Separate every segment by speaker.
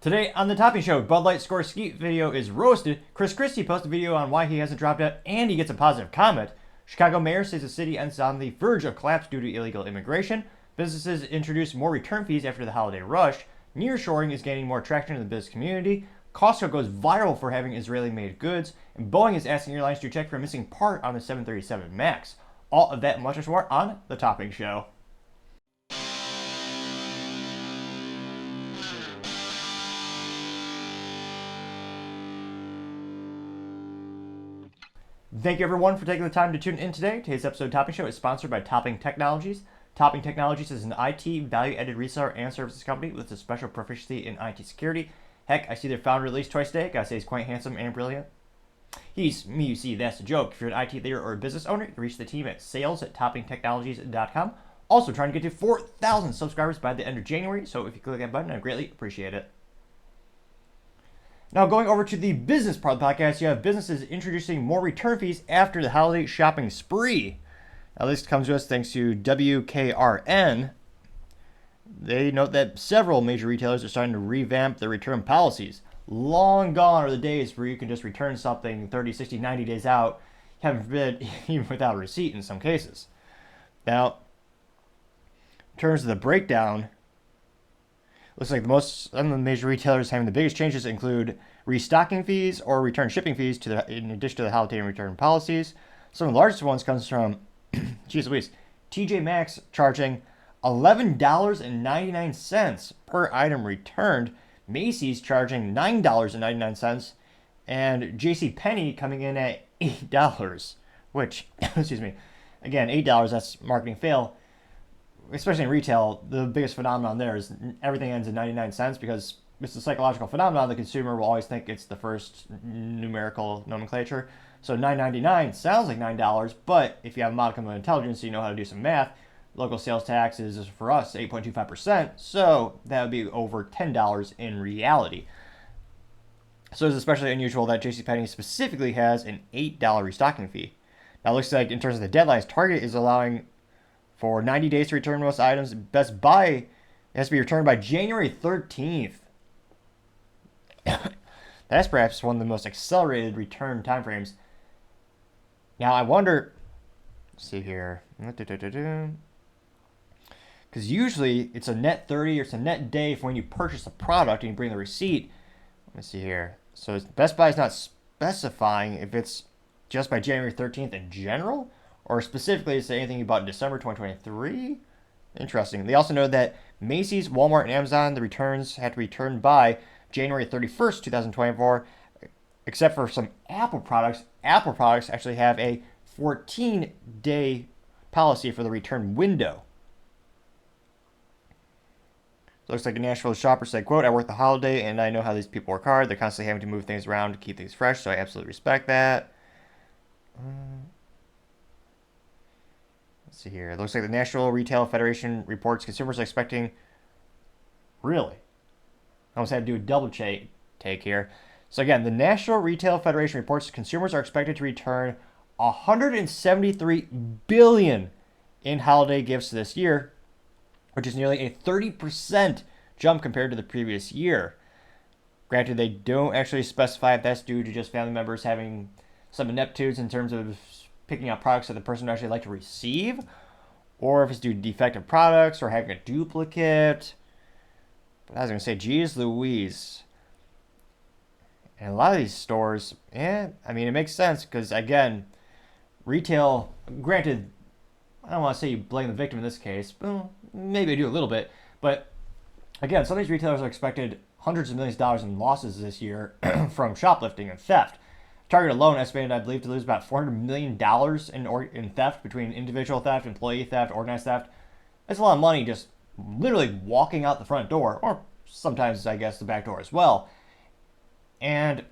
Speaker 1: Today on the Topping Show, Bud Light score skeet video is roasted. Christie posted a video on why he hasn't dropped out, and he gets a positive comment. Chicago mayor says the city ends on the verge of collapse due to illegal immigration. Businesses introduce more return fees after the holiday rush. Nearshoring is gaining more traction in the business community. Costco goes viral for having Israeli-made goods. And Boeing is asking airlines to check for a missing part on the 737 MAX. All of that and much more on the Topping Show. Thank you everyone for taking the time to tune in today. Today's episode of Topping Show is sponsored by Topping Technologies. Topping Technologies is an IT value-added reseller and services company with a special proficiency in IT security. Heck, I see their founder at least twice a day. Gotta say he's quite handsome and brilliant. He's me, you see, that's a joke. If you're an IT leader or a business owner, you can reach the team at sales@toppingtechnologies.com. Also trying to get to 4,000 subscribers by the end of January, so if you click that button, I'd greatly appreciate it. Now, going over to the business part of the podcast, you have businesses introducing more return fees after the holiday shopping spree. Now, this comes to us thanks to WKRN. They note that several major retailers are starting to revamp their return policies. Long gone are the days where you can just return something 30, 60, 90 days out, heaven forbid, even without a receipt in some cases. Now, in terms of the breakdown, looks like some of the major retailers having the biggest changes include restocking fees or return shipping fees in addition to the holiday and return policies. Some of the largest ones comes from, geez Louise, TJ Maxx charging $11.99 per item returned, Macy's charging $9.99, and JCPenney coming in at $8, which, excuse me, again, $8, that's marketing fail. Especially in retail, the biggest phenomenon there is everything ends in 99 cents because it's a psychological phenomenon. The consumer will always think it's the first numerical nomenclature. So $9.99 sounds like $9, but if you have a modicum of intelligence, you know how to do some math. Local sales tax is, for us, 8.25%, so that would be over $10 in reality. So it's especially unusual that JCPenney specifically has an $8 restocking fee. Now it looks like in terms of the deadlines, Target is allowing for 90 days to return most items. Best Buy has to be returned by January 13th. That's perhaps one of the most accelerated return timeframes. Now, I wonder, let's see here. Because usually it's a net 30 or it's a net day for when you purchase a product and you bring the receipt. Let me see here. So Best Buy is not specifying if it's just by January 13th in general, or specifically to say anything about December 2023? Interesting. They also know that Macy's, Walmart, and Amazon, the returns have to be returned by January 31st, 2024, except for some Apple products. Apple products actually have a 14-day policy for the return window. So it looks like a Nashville shopper said, quote, "I work the holiday and I know how these people work hard. They're constantly having to move things around to keep things fresh, so I absolutely respect that." Let's see here. It looks like the National Retail Federation reports consumers are expecting. Really? I almost had to do a double take here. So again, the National Retail Federation reports consumers are expected to return $173 billion in holiday gifts this year, which is nearly a 30% jump compared to the previous year. Granted, they don't actually specify if that's due to just family members having some ineptitudes in terms of picking out products that the person would actually like to receive, or if it's due to defective products or having a duplicate. But I was going to say, geez Louise. And a lot of these stores, I mean, it makes sense because, again, retail, granted, I don't want to say you blame the victim in this case, well, maybe I do a little bit, but again, some of these retailers are expected hundreds of millions of dollars in losses this year from shoplifting and theft. Target alone estimated, I believe, to lose about $400 million in theft between individual theft, employee theft, organized theft. That's a lot of money just literally walking out the front door, or sometimes, I guess, the back door as well. And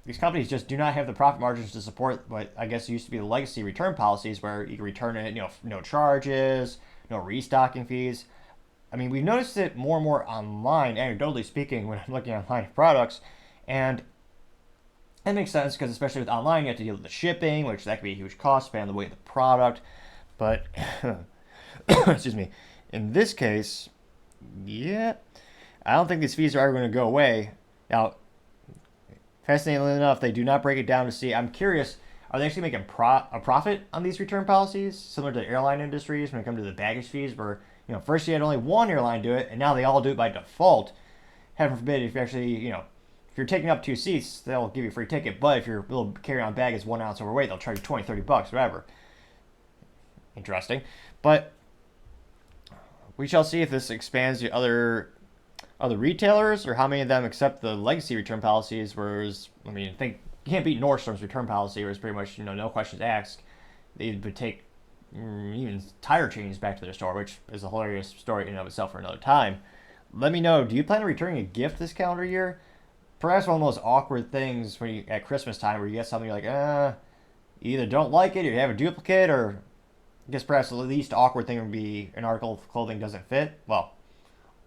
Speaker 1: these companies just do not have the profit margins to support what I guess used to be the legacy return policies where you can return it, no charges, no restocking fees. I mean, we've noticed it more and more online, anecdotally speaking, when I'm looking at online products, and that makes sense because especially with online, you have to deal with the shipping, which that could be a huge cost, depending on the weight of the product. But, excuse me, in this case, I don't think these fees are ever going to go away. Now, fascinatingly enough, they do not break it down to see. I'm curious, are they actually making a profit on these return policies, similar to the airline industries when it comes to the baggage fees, where first you had only one airline do it, and now they all do it by default. Heaven forbid if you actually if you're taking up 2 seats, they'll give you a free ticket. But if your little carry-on bag is 1 ounce overweight, they'll charge you $20, $30, whatever. Interesting, but we shall see if this expands to other retailers or how many of them accept the legacy return policies. Whereas, I mean, I think you can't beat Nordstrom's return policy, where it's pretty much no questions asked. They would take even tire chains back to their store, which is a hilarious story in and of itself for another time. Let me know. Do you plan on returning a gift this calendar year? Perhaps one of the most awkward things when you at Christmas time, where you get something you're like, you either don't like it or you have a duplicate, or I guess perhaps the least awkward thing would be an article of clothing doesn't fit. Well,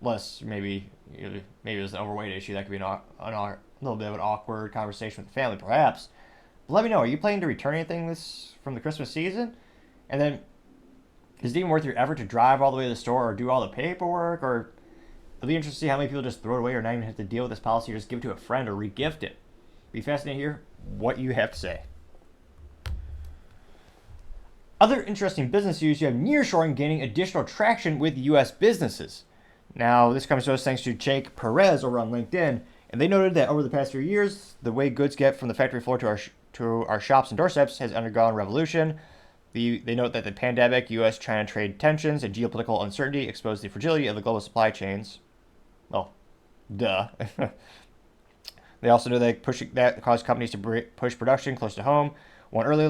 Speaker 1: unless maybe there's an overweight issue, that could be a little bit of an awkward conversation with the family, perhaps. But let me know. Are you planning to return anything from the Christmas season? And then, is it even worth your effort to drive all the way to the store or do all the paperwork? Or it'll be interesting to see how many people just throw it away or not even have to deal with this policy, or just give it to a friend or re-gift it. Be fascinating to hear what you have to say. Other interesting business news, you have nearshoring gaining additional traction with U.S. businesses. Now, this comes to us thanks to Jake Perez over on LinkedIn, and they noted that over the past few years, the way goods get from the factory floor to our shops and doorsteps has undergone revolution. They note that the pandemic, U.S.-China trade tensions, and geopolitical uncertainty exposed the fragility of the global supply chains. Well, duh. They also know that caused companies to push production close to home. One early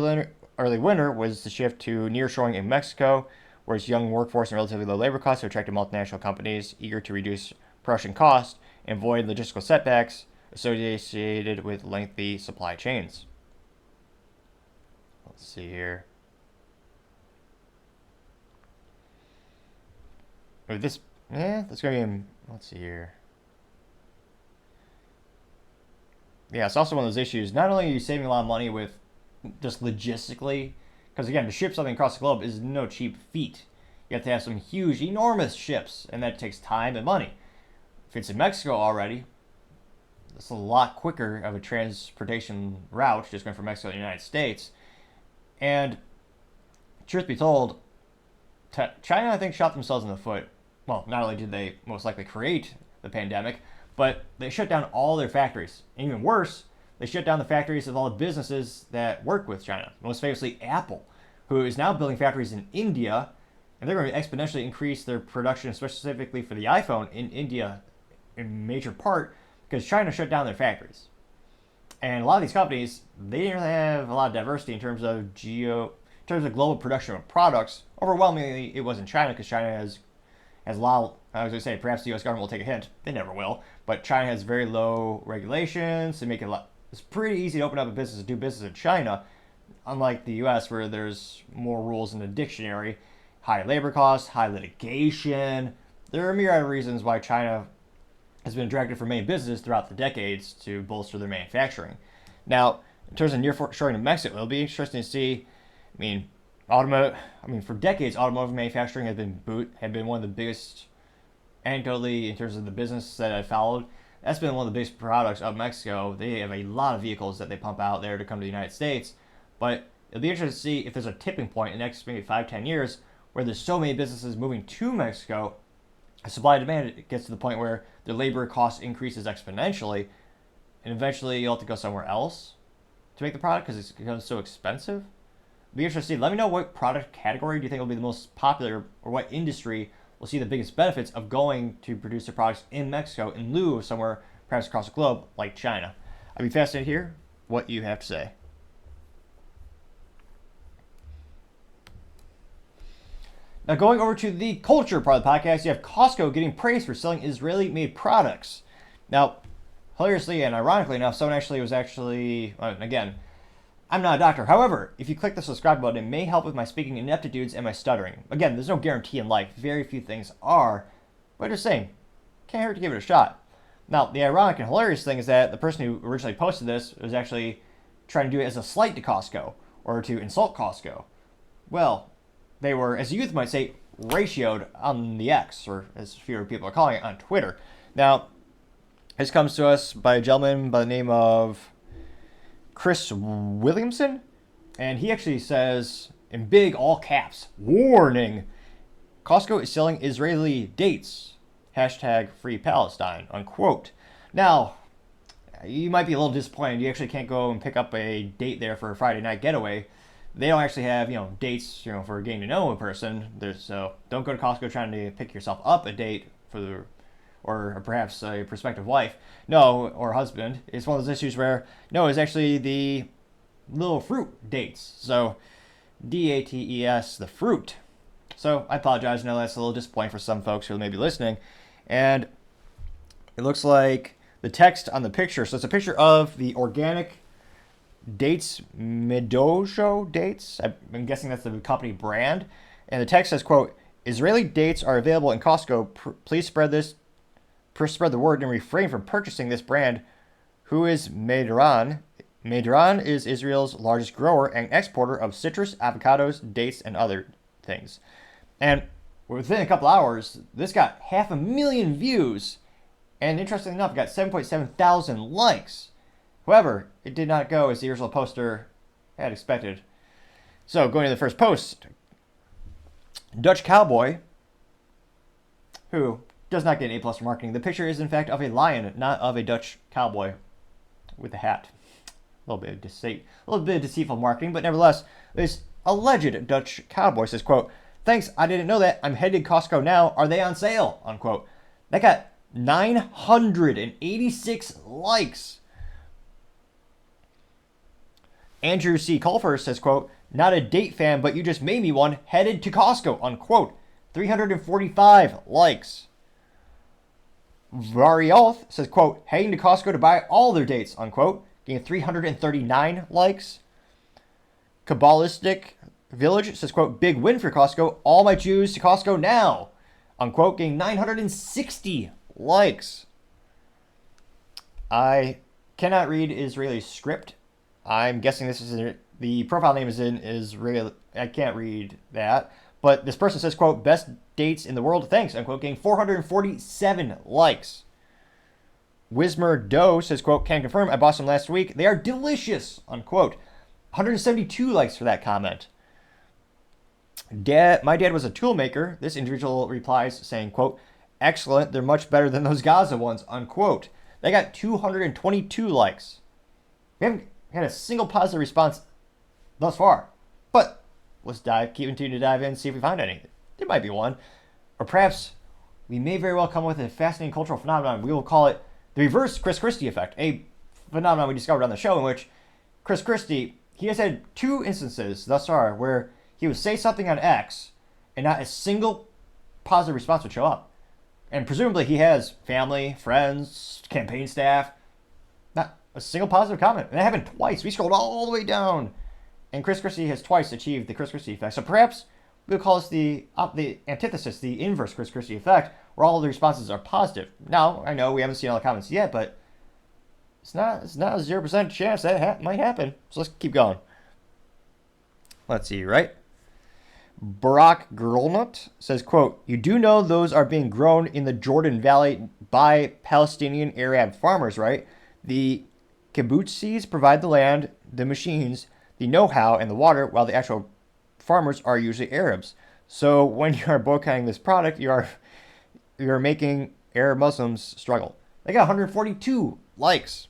Speaker 1: winner was the shift to nearshoring in Mexico, where its young workforce and relatively low labor costs have attracted multinational companies eager to reduce production costs and avoid logistical setbacks associated with lengthy supply chains. Let's see here. Let's go in. Let's see here. Yeah, it's also one of those issues. Not only are you saving a lot of money with just logistically, because again, to ship something across the globe is no cheap feat. You have to have some huge, enormous ships, and that takes time and money. If it's in Mexico already, it's a lot quicker of a transportation route, just going from Mexico to the United States. And truth be told, China, I think, shot themselves in the foot. Well, not only did they most likely create the pandemic, but they shut down all their factories. And even worse, they shut down the factories of all the businesses that work with China. Most famously, Apple, who is now building factories in India, and they're going to exponentially increase their production, specifically for the iPhone, in India in major part because China shut down their factories. And a lot of these companies, they didn't really have a lot of diversity in terms of global production of products. Overwhelmingly, it was in China because China has a lot. I was going to say perhaps the U.S. government will take a hint. They never will. But China has very low regulations to make it it's pretty easy to open up a business and do business in China, unlike the U.S. where there's more rules in the dictionary, high labor costs, high litigation. There are a myriad of reasons why China has been attractive for many businesses throughout the decades to bolster their manufacturing. Now, in terms of nearshoring to Mexico, it'll be interesting to see. For decades, automotive manufacturing has been one of the biggest, anecdotally, in terms of the business that I followed. That's been one of the biggest products of Mexico. They have a lot of vehicles that they pump out there to come to the United States. But it'll be interesting to see if there's a tipping point in the next maybe 5-10 years where there's so many businesses moving to Mexico, supply and demand gets to the point where their labor cost increases exponentially, and eventually you'll have to go somewhere else to make the product because it becomes so expensive. It'll be interesting to see. Let me know what product category do you think will be the most popular, or what industry will see the biggest benefits of going to produce their products in Mexico in lieu of somewhere perhaps across the globe like China. I'd be fascinated to hear what you have to say. Now, going over to the culture part of the podcast, you have Costco getting praise for selling Israeli-made products. Now, hilariously and ironically enough, someone was again, I'm not a doctor. However, if you click the subscribe button, it may help with my speaking ineptitudes and my stuttering. Again, there's no guarantee in life. Very few things are. But just saying, can't hurt to give it a shot. Now, the ironic and hilarious thing is that the person who originally posted this was actually trying to do it as a slight to Costco, or to insult Costco. Well, they were, as youth might say, ratioed on the X, or as fewer people are calling it, on Twitter. Now, This comes to us by a gentleman by the name of Chris Williamson. And he actually says, in big all caps, warning, Costco is selling Israeli dates. Hashtag free Palestine, unquote. Now, you might be a little disappointed. You actually can't go and pick up a date there for a Friday night getaway. They don't actually have, dates, for getting to know a person. So don't go to Costco trying to pick yourself up a date or perhaps a prospective wife. No, or husband. It's one of those issues where, no, it's actually the little fruit dates. So DATES, the fruit. So I apologize. I know that's a little disappointing for some folks who may be listening. And it looks like the text on the picture. So it's a picture of the organic dates, Midojo dates. I'm guessing that's the company brand. And the text says, quote, Israeli dates are available in Costco. Please spread the word and refrain from purchasing this brand. Who is Medran? Medran is Israel's largest grower and exporter of citrus, avocados, dates, and other things. And within a couple hours, this got 500,000 views. And interestingly enough, it got 7.7 thousand likes. However, it did not go as the original poster had expected. So, going to the first post, Dutch cowboy, who does not get an A+ for marketing. The picture is, in fact, of a lion, not of a Dutch cowboy with a hat. A little bit of deceitful marketing, but nevertheless, this alleged Dutch cowboy says, quote, thanks, I didn't know that. I'm headed to Costco now. Are they on sale? Unquote. That got 986 likes. Andrew C. Culfer says, quote, not a date fan, but you just made me one. Headed to Costco, unquote. 345 likes. Varioth says, quote, heading to Costco to buy all their dates, unquote. Getting 339 likes. Kabbalistic Village says, quote, big win for Costco. All my Jews to Costco now, unquote. Getting 960 likes. I cannot read Israeli script. I'm guessing this is the profile name is in Israel. I can't read that. But this person says, quote, best dates in the world. Thanks, unquote. Getting 447 likes. Wismer Doe says, quote, can confirm. I bought some last week. They are delicious, unquote. 172 likes for that comment. My dad was a tool maker. This individual replies saying, quote, excellent. They're much better than those Gaza ones, unquote. They got 222 likes. We haven't had a single positive response thus far. But let's continue to dive in and see if we find anything. There might be one. Or perhaps we may very well come up with a fascinating cultural phenomenon. We will call it the reverse Chris Christie effect, a phenomenon we discovered on the show in which Chris Christie, he has had 2 instances thus far where he would say something on X and not a single positive response would show up. And presumably he has family, friends, campaign staff, not a single positive comment. And that happened twice. We scrolled all the way down. And Chris Christie has twice achieved the Chris Christie effect. So perhaps we'll call this the antithesis, the inverse Chris Christie effect, where all of the responses are positive. Now, I know we haven't seen all the comments yet, but it's not a 0% chance that might happen. So let's keep going. Let's see, right? Barack Girlnut says, quote, you do know those are being grown in the Jordan Valley by Palestinian Arab farmers, right? The kibbutzis provide the land, the machines, the know-how, and the water, while the actual farmers are usually Arabs. So when you are boycotting this product, you're making Arab Muslims struggle. They got 142 likes.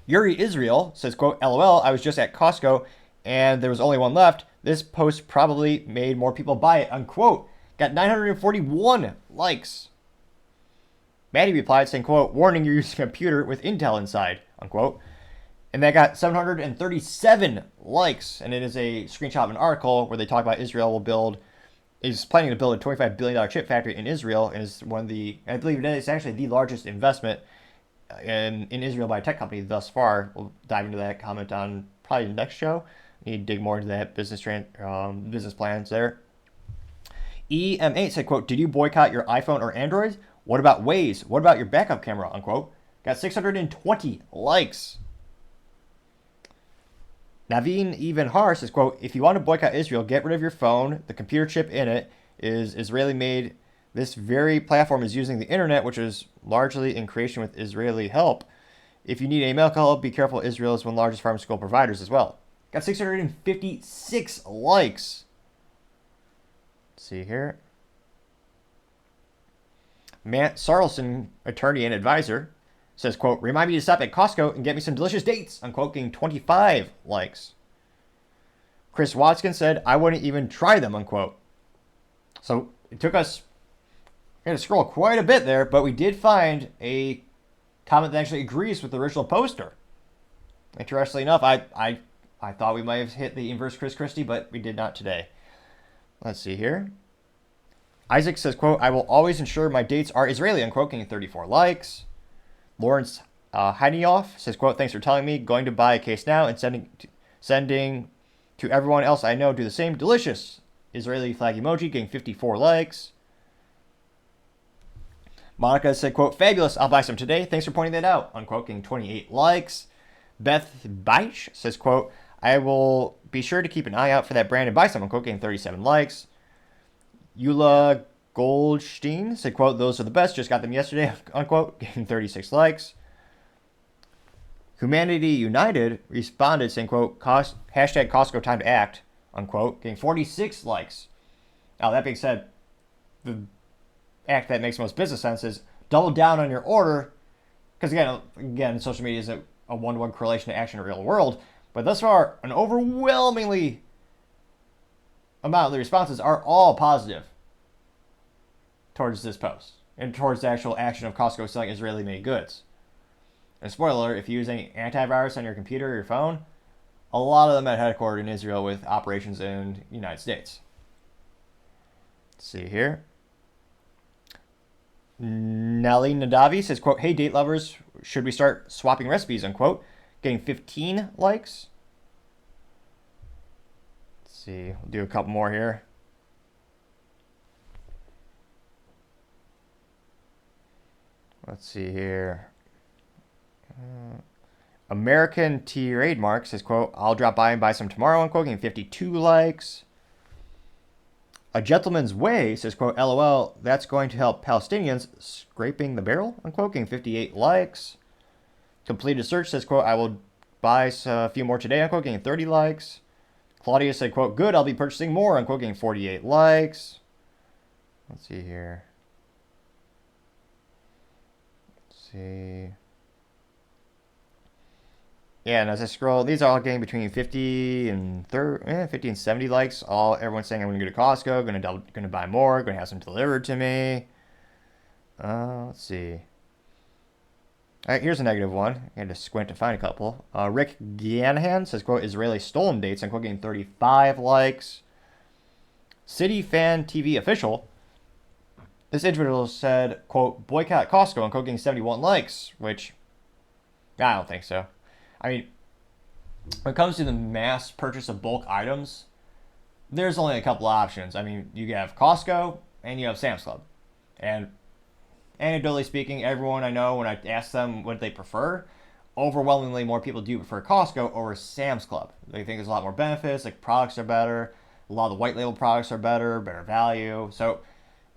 Speaker 1: Yuri Israel says, quote, LOL, I was just at Costco and there was only one left. This post probably made more people buy it, unquote. Got 941 likes. Maddie replied saying, quote, warning, you're using a computer with Intel inside, unquote. And that got 737 likes. And it is a screenshot of an article where they talk about Israel is planning to build a $25 billion chip factory in Israel. And is one of I believe it's actually the largest investment in Israel by a tech company thus far. We'll dive into that comment on probably the next show. Need to dig more into that business plans there. EM8 said, quote, did you boycott your iPhone or Android? What about Waze? What about your backup camera, unquote? Got 620 likes. Naveen Even Har says, quote, if you want to boycott Israel, get rid of your phone. The computer chip in it is Israeli made. This very platform is using the internet, which is largely in creation with Israeli help. If you need a medical help, be careful. Israel is one of the largest pharmaceutical providers as well. Got 656 likes. Let's see here. Matt Sarlson, attorney and advisor, says, quote, remind me to stop at Costco and get me some delicious dates, unquote, getting 25 likes. Chris Watkins said, I wouldn't even try them, unquote. So it took us, we had to scroll quite a bit there, but we did find a comment that actually agrees with the original poster. Interestingly enough, I thought we might have hit the inverse Christie, but we did not today. Let's see here. Isaac says, quote, I will always ensure my dates are Israeli, unquote, getting 34 likes. Lawrence Heineoff says, quote, thanks for telling me. Going to buy a case now and sending to everyone else I know do the same. Delicious. Israeli flag emoji, getting 54 likes. Monica said, quote, fabulous. I'll buy some today. Thanks for pointing that out, unquote, getting 28 likes. Beth Beich says, quote, I will be sure to keep an eye out for that brand and buy some, unquote, getting 37 likes. Eula Goldstein said, quote, those are the best. Just got them yesterday, unquote, getting 36 likes. Humanity United responded saying, quote, hashtag Costco time to act, unquote, getting 46 likes. Now, that being said, the act that makes most business sense is double down on your order, because again, social media isn't a one-to-one correlation to action in the real world, but thus far, an overwhelmingly amount of the responses are all positive towards this post and towards the actual action of Costco selling Israeli-made goods. And spoiler, if you use any antivirus on your computer or your phone, a lot of them are headquartered in Israel with operations in the United States. Let's see here. Nelly Nadavi says, quote, hey, date lovers, should we start swapping recipes, unquote, getting 15 likes. Let's see, we'll do a couple more here. Let's see here. American Trademark says, quote, I'll drop by and buy some tomorrow, unquote, getting 52 likes. A Gentleman's Way says, quote, LOL, that's going to help Palestinians scraping the barrel, unquote, getting 58 likes. Completed Search says, quote, I will buy a few more today, unquote, getting 30 likes. Claudia said, quote, good, I'll be purchasing more, unquote, getting 48 likes. Let's see here. Let's see. Yeah, and as I scroll, these are all getting between 50 and 70 likes. Everyone's saying I'm going to go to Costco, going to buy more, going to have some delivered to me. Let's see. All right, here's a negative one. I had to squint to find a couple. Rick Ganahan says, quote, Israeli stolen dates, unquote, getting 35 likes. City Fan TV Official. This individual said, quote, boycott Costco, unquote, getting 71 likes, which I don't think so. I mean, when it comes to the mass purchase of bulk items, there's only a couple options. I mean, you have Costco and you have Sam's Club. And anecdotally speaking, everyone I know, when I ask them what they prefer, overwhelmingly more people do prefer Costco over Sam's Club. They think there's a lot more benefits, like products are better, a lot of the white label products are better value. So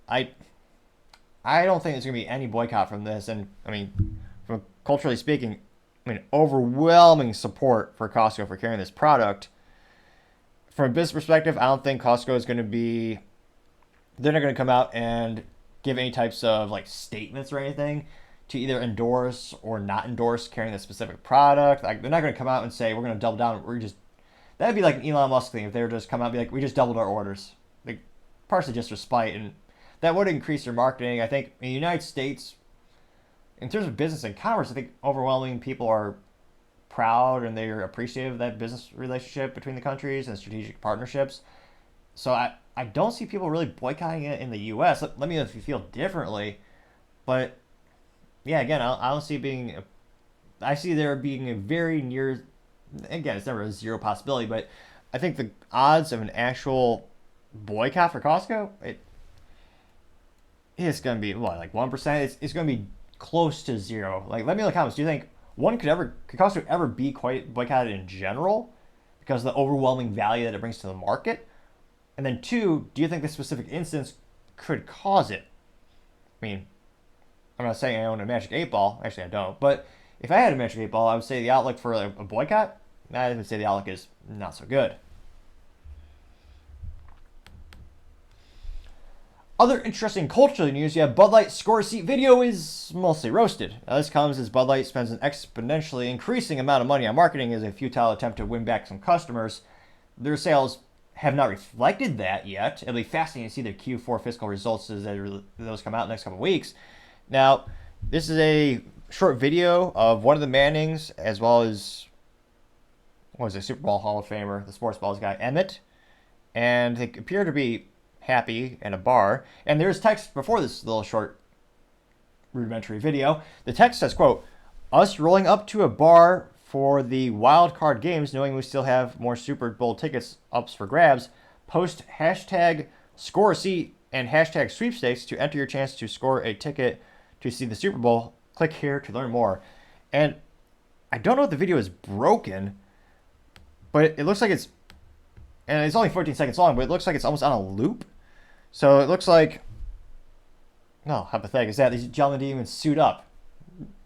Speaker 1: I don't think there's going to be any boycott from this. And I mean, from culturally speaking, overwhelming support for Costco for carrying this product. From a business perspective, I don't think Costco is going to be, they're not going to come out and give any types of like statements or anything to either endorse or not endorse carrying a specific product. Like, they're not going to come out and say, we're going to double down. That'd be like an Elon Musk thing if they were just come out and be like, we just doubled our orders. Like, partially just for spite. And that would increase their marketing. I think in the United States, in terms of business and commerce, I think overwhelming people are proud and they're appreciative of that business relationship between the countries and strategic partnerships. So I don't see people really boycotting it in the U.S. Let me know if you feel differently. But yeah, again, I don't see it being, I see there being a very near, again, it's never a zero possibility, but I think the odds of an actual boycott for Costco, it's going to be, what, like 1%? It's going to be close to zero. Like, let me know in the comments. Do you think could Costco ever be quite boycotted in general because of the overwhelming value that it brings to the market? And then two, do you think this specific instance could cause it? I mean, I'm not saying I own a Magic 8 Ball. Actually, I don't. But if I had a Magic 8 Ball, I would say the outlook for a boycott, I would say the outlook is not so good. Other interesting cultural news, you have Bud Light score receipt video is mostly roasted. Now, this comes as Bud Light spends an exponentially increasing amount of money on marketing as a futile attempt to win back some customers. Their sales have not reflected that yet. It'll be fascinating to see their Q4 fiscal results as those come out in the next couple of weeks. Now, this is a short video of one of the Mannings, as well as, what was it, Super Bowl Hall of Famer, the sports balls guy, Emmett. And they appear to be happy in a bar. And there's text before this little short rudimentary video. The text says, quote, "Us rolling up to a bar for the wild card games, knowing we still have more Super Bowl tickets ups for grabs. Post hashtag score receipt and hashtag sweepstakes to enter your chance to score a ticket to see the Super Bowl. Click here to learn more." And I don't know if the video is broken, but it looks like it's, and it's only 14 seconds long, but it looks like it's almost on a loop. So it looks like, no, how pathetic is that? These gentlemen didn't even suit up.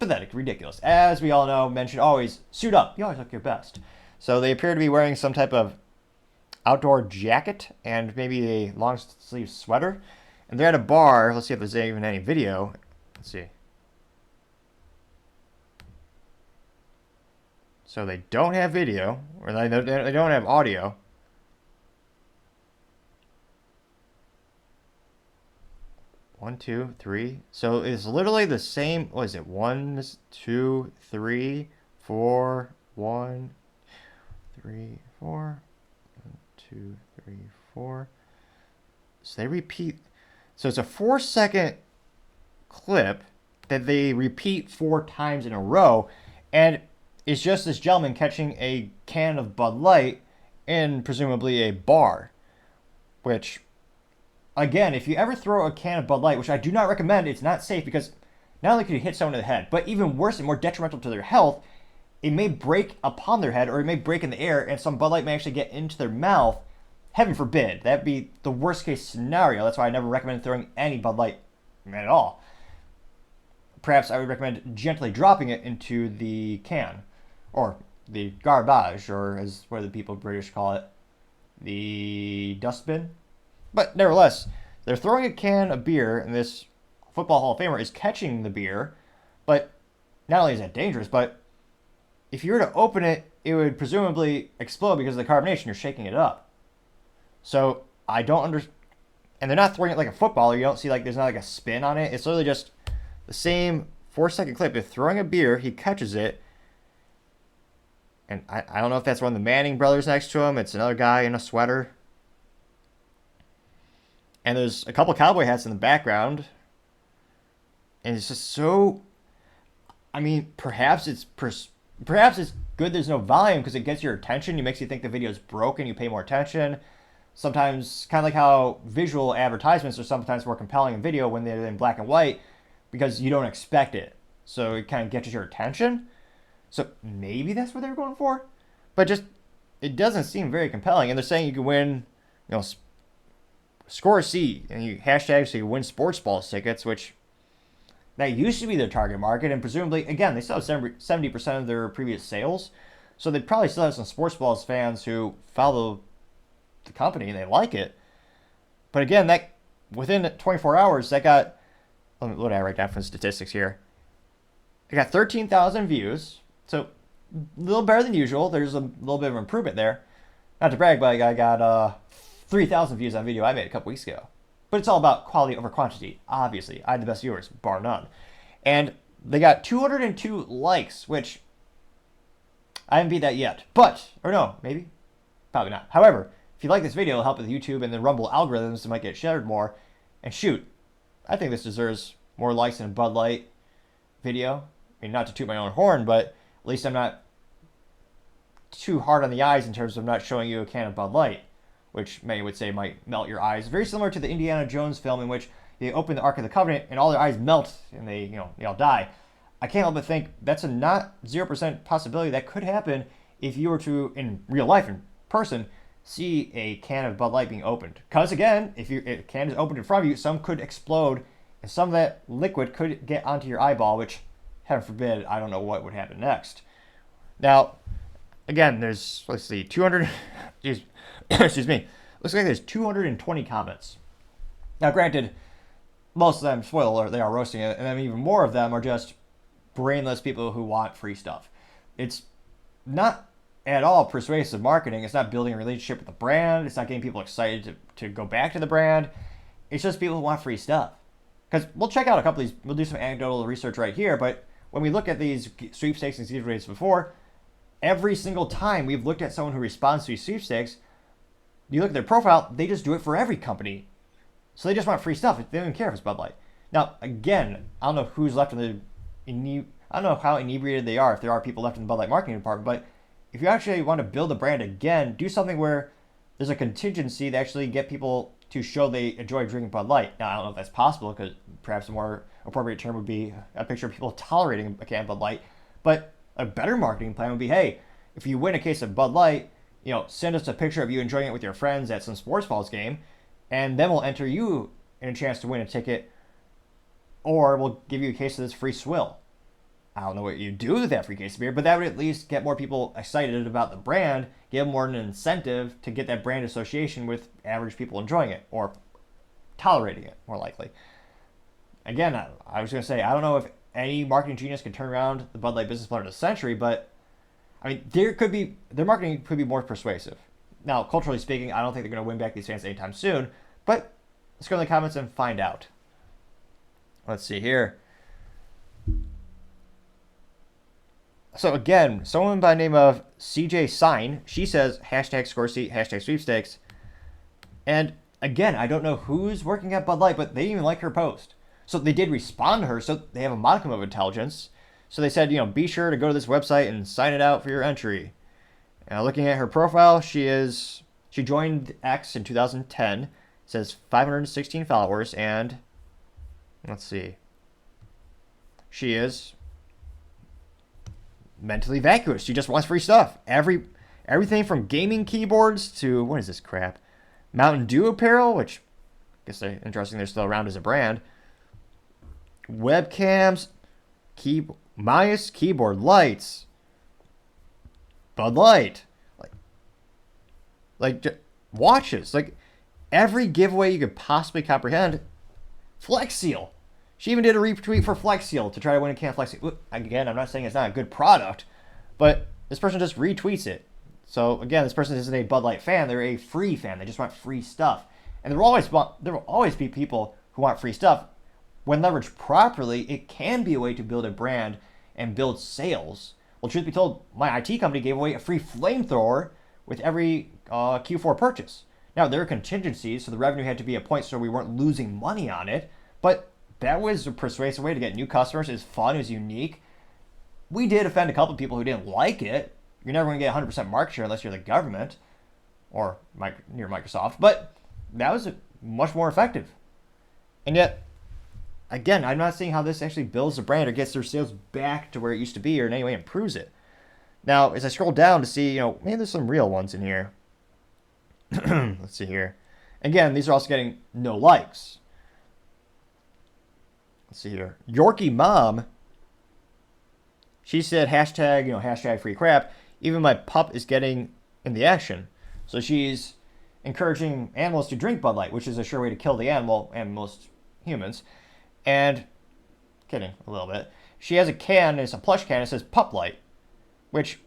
Speaker 1: Pathetic, ridiculous. As we all know, men should always suit up. You always look your best. So they appear to be wearing some type of outdoor jacket and maybe a long sleeve sweater. And they're at a bar. Let's see if there's even any video. Let's see. So they don't have video, or they don't have audio. One, two, three. So it's literally the same. What is it? 1, 2, 3, 4. 1, 3, 4. 1, 2, 3, 4. So they repeat. So it's a 4-second clip that they repeat 4 times in a row, and it's just this gentleman catching a can of Bud Light in presumably a bar, which, again, if you ever throw a can of Bud Light, which I do not recommend, it's not safe because not only could you hit someone in the head, but even worse and more detrimental to their health, it may break upon their head or it may break in the air and some Bud Light may actually get into their mouth. Heaven forbid. That'd be the worst case scenario. That's why I never recommend throwing any Bud Light at all. Perhaps I would recommend gently dropping it into the can, or the garbage, or as what the people British call it, the dustbin. But nevertheless, they're throwing a can of beer, and this Football Hall of Famer is catching the beer. But not only is that dangerous, but if you were to open it, it would presumably explode because of the carbonation. You're shaking it up. So I don't understand. And they're not throwing it like a football. You don't see, like, there's not like a spin on it. It's literally just the same 4-second clip. They're throwing a beer. He catches it. And I don't know if that's one of the Manning brothers next to him. It's another guy in a sweater. And there's a couple cowboy hats in the background. And it's just so, I mean, perhaps it's good there's no volume because it gets your attention. It makes you think the video is broken. You pay more attention. Sometimes, kind of like how visual advertisements are sometimes more compelling in video when they're in black and white because you don't expect it. So it kind of gets your attention. So maybe that's what they were going for. But just, it doesn't seem very compelling. And they're saying you can win, score a seat, and you hashtag so you win sports balls tickets, which that used to be their target market. And presumably, again, they still have 70% of their previous sales. So they probably still have some sports balls fans who follow the company and they like it. But again, that within 24 hours, that got, what did I write down from the statistics here? It got 13,000 views. So a little better than usual. There's a little bit of improvement there. Not to brag, but I got 3,000 views on a video I made a couple weeks ago. But it's all about quality over quantity, obviously. I had the best viewers, bar none. And they got 202 likes, which I haven't beat that yet. But, or no, maybe? Probably not. However, if you like this video, it'll help with YouTube and the Rumble algorithms that might get shared more. And shoot, I think this deserves more likes than a Bud Light video. I mean, not to toot my own horn, but at least I'm not too hard on the eyes in terms of not showing you a can of Bud Light, which many would say might melt your eyes. Very similar to the Indiana Jones film in which they open the Ark of the Covenant and all their eyes melt and they all die. I can't help but think that's a not 0% possibility that could happen if you were to, in real life, in person, see a can of Bud Light being opened. Because again, if a can is opened in front of you, some could explode And some of that liquid could get onto your eyeball, which, heaven forbid, I don't know what would happen next. Now, again, there's, let's see, 200, excuse me, looks like there's 220 comments. Now, granted, most of them, spoiler alert, they are roasting it, and then even more of them are just brainless people who want free stuff. It's not at all persuasive marketing. It's not building a relationship with the brand. It's not getting people excited to go back to the brand. It's just people who want free stuff. Because we'll check out a couple of these, we'll do some anecdotal research right here, but when we look at these sweepstakes and giveaways before, every single time we've looked at someone who responds to these sweepstakes, you look at their profile, they just do it for every company. So they just want free stuff. They don't even care if it's Bud Light. Now, again, I don't know who's left in the, I don't know how inebriated they are, if there are people left in the Bud Light marketing department, but if you actually want to build a brand again, do something where there's a contingency to actually get people to show they enjoy drinking Bud Light. Now, I don't know if that's possible, because perhaps a more appropriate term would be a picture of people tolerating a can of Bud Light, but a better marketing plan would be, hey, if you win a case of Bud Light, send us a picture of you enjoying it with your friends at some sports balls game, and then we'll enter you in a chance to win a ticket, or we'll give you a case of this free swill. I don't know what you do with that free case of beer, but that would at least get more people excited about the brand, give them more an incentive to get that brand association with average people enjoying it, or tolerating it, more likely. Again, I was going to say, I don't know if any marketing genius can turn around the Bud Light business plan in a century, but I mean, their marketing could be more persuasive. Now, culturally speaking, I don't think they're going to win back these fans anytime soon, but let's go in the comments and find out. Let's see here. So again, someone by the name of CJ Sign, she says hashtag score seat, hashtag sweepstakes. And again, I don't know who's working at Bud Light, but they didn't even like her post. So they did respond to her, so they have a modicum of intelligence. So they said, be sure to go to this website and sign it out for your entry. Looking at her profile, she joined X in 2010. It says 516 followers, and let's see. She is mentally vacuous. She just wants free stuff. Everything from gaming keyboards to, what is this crap? Mountain Dew apparel, which I guess they're interesting, they're still around as a brand. Webcams, mice, keyboard, lights, Bud Light, like watches, like every giveaway you could possibly comprehend. Flex Seal. She even did a retweet for Flex Seal to try to win a can of Flex Seal. Again, I'm not saying it's not a good product, but this person just retweets it. So again, this person isn't a Bud Light fan; they're a free fan. They just want free stuff, and there will always be people who want free stuff. When leveraged properly, it can be a way to build a brand and build sales. Well, truth be told, my IT company gave away a free flamethrower with every Q4 purchase. Now, there are contingencies, so the revenue had to be a point so we weren't losing money on it, but that was a persuasive way to get new customers. It was fun, it was unique. We did offend a couple of people who didn't like it. You're never going to get 100% market share unless you're the government or near Microsoft, but that was much more effective. And yet, again, I'm not seeing how this actually builds the brand or gets their sales back to where it used to be or in any way improves it. Now, as I scroll down to see, maybe there's some real ones in here. Let's see here. Again, these are also getting no likes. Let's see here. Yorkie Mom, she said hashtag, hashtag free crap. Even my pup is getting in the action. So she's encouraging animals to drink Bud Light, which is a sure way to kill the animal and most humans. And, kidding a little bit, she has a can, it's a plush can, it says Pup Light, which,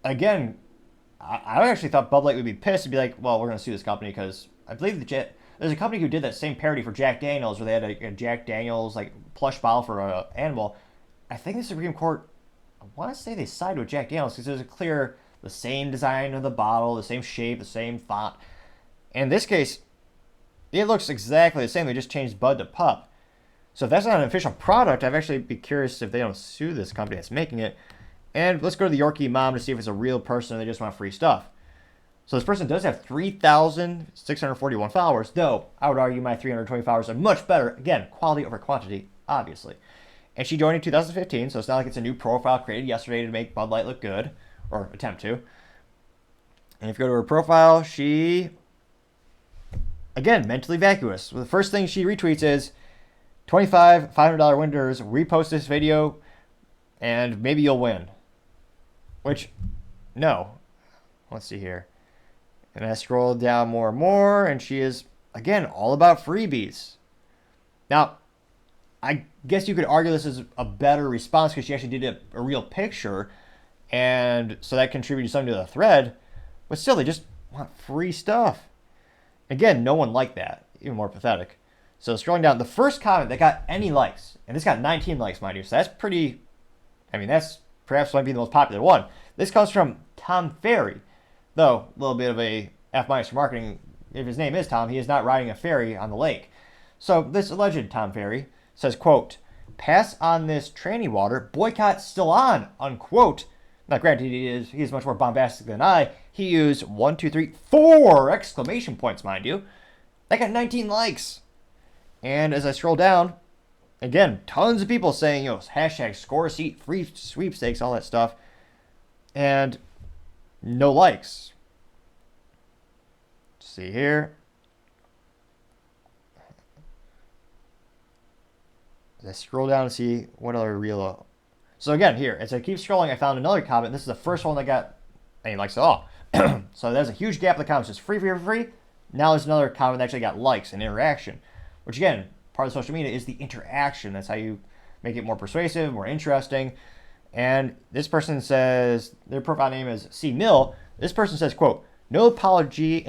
Speaker 1: again, I actually thought Bud Light would be pissed and be like, well, we're going to sue this company because I believe there's a company who did that same parody for Jack Daniels where they had a Jack Daniels plush bottle for an animal. I think the Supreme Court, I want to say they sided with Jack Daniels because there's the same design of the bottle, the same shape, the same font. In this case, it looks exactly the same. They just changed Bud to Pup. So if that's not an official product, I'd actually be curious if they don't sue this company that's making it. And let's go to the Yorkie Mom to see if it's a real person and they just want free stuff. So this person does have 3,641 followers, though I would argue my 320 followers are much better. Again, quality over quantity, obviously. And she joined in 2015, so it's not like it's a new profile created yesterday to make Bud Light look good, or attempt to. And if you go to her profile, she, again, mentally vacuous. Well, the first thing she retweets is, 25 $500 winners repost this video and maybe you'll win. Which, no. Let's see here. And I scroll down more and more, and she is, again, all about freebies. Now, I guess you could argue this is a better response because she actually did a real picture, and so that contributed something to the thread. But still, they just want free stuff. Again, no one liked that. Even more pathetic. So scrolling down, the first comment that got any likes, and this got 19 likes, mind you, so that's pretty, I mean, that's perhaps might be the most popular one. This comes from Tom Ferry. Though, a little bit of a F- for marketing. If his name is Tom, he is not riding a ferry on the lake. So this alleged Tom Ferry says, quote, pass on this tranny water, boycott still on, unquote. Now, granted, he is much more bombastic than I. He used 1, 2, 3, 4 exclamation points, mind you. That got 19 likes. And as I scroll down, again, tons of people saying, hashtag score a seat, free sweepstakes, all that stuff. And no likes. See here. As I scroll down and see what other real. So again, here, as I keep scrolling, I found another comment. This is the first one that got any likes at all. So there's a huge gap in the comments. It's free, free, free. Now there's another comment that actually got likes and interaction. Which again, part of social media is the interaction. That's how you make it more persuasive, more interesting. And this person says, their profile name is C. Mill. This person says, quote, no apology,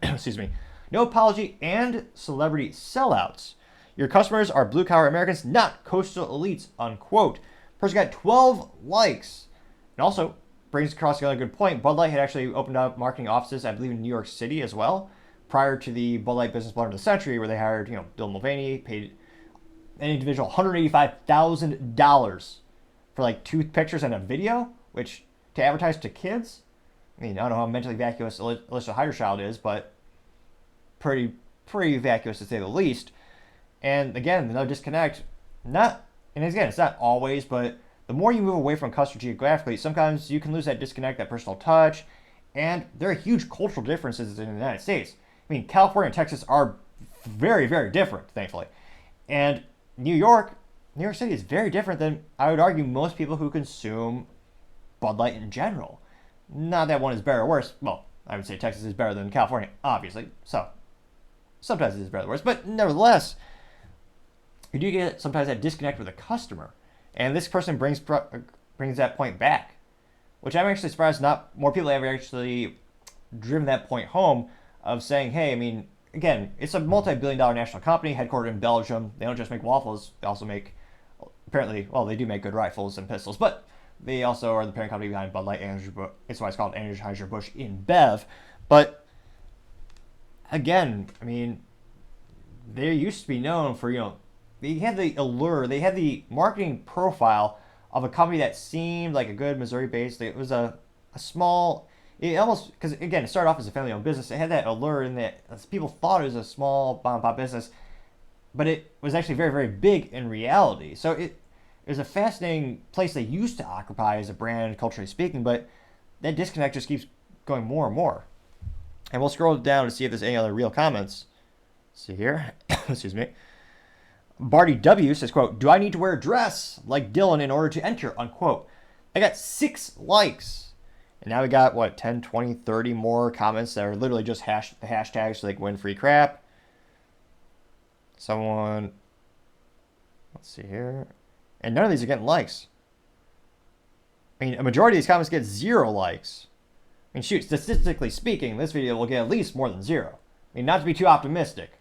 Speaker 1: excuse me, no apology and celebrity sellouts. Your customers are blue-collar Americans, not coastal elites, unquote. Person got 12 likes. And also, brings across another good point, Bud Light had actually opened up marketing offices, I believe, in New York City as well, prior to the Bud Light Business Blunder of the Century, where they hired, Bill Mulvaney, paid an individual $185,000 for like 2 pictures and a video, which to advertise to kids, I mean, I don't know how mentally vacuous Alicia Heiderchild is, but pretty vacuous to say the least. And again, another disconnect, and again, it's not always, but the more you move away from a customer geographically, sometimes you can lose that disconnect, that personal touch, and there are huge cultural differences in the United States. I mean, California and Texas are very, very different, thankfully. And New York City is very different than, I would argue, most people who consume Bud Light in general. Not that one is better or worse. Well, I would say Texas is better than California, obviously. So, sometimes it is better or worse. But nevertheless, you do get sometimes that disconnect with the customer. And this person brings that point back, which I'm actually surprised not more people have actually driven that point home of saying, hey, I mean, again, it's a multi-billion-dollar national company headquartered in Belgium. They don't just make waffles. They also make, apparently, well, they do make good rifles and pistols, but they also are the parent company behind Bud Light. It's why it's called Anheuser-Busch InBev. But again, I mean, they used to be known for, they had the allure, they had the marketing profile of a company that seemed like a good Missouri-based. It was a small, it almost, because again, it started off as a family-owned business. It had that allure in that people thought it was a small mom-and-pop business, but it was actually very, very big in reality. So it was a fascinating place they used to occupy as a brand, culturally speaking, but that disconnect just keeps going more and more. And we'll scroll down to see if there's any other real comments. Let's see here. Excuse me. Barty W says, quote, do I need to wear a dress like Dylan in order to enter, unquote. I got 6 likes. And now we got, 10, 20, 30 more comments that are literally just the hashtags so they can win free crap. Someone, let's see here. And none of these are getting likes. I mean, a majority of these comments get 0 likes. I mean, shoot, statistically speaking, this video will get at least more than 0. I mean, not to be too optimistic,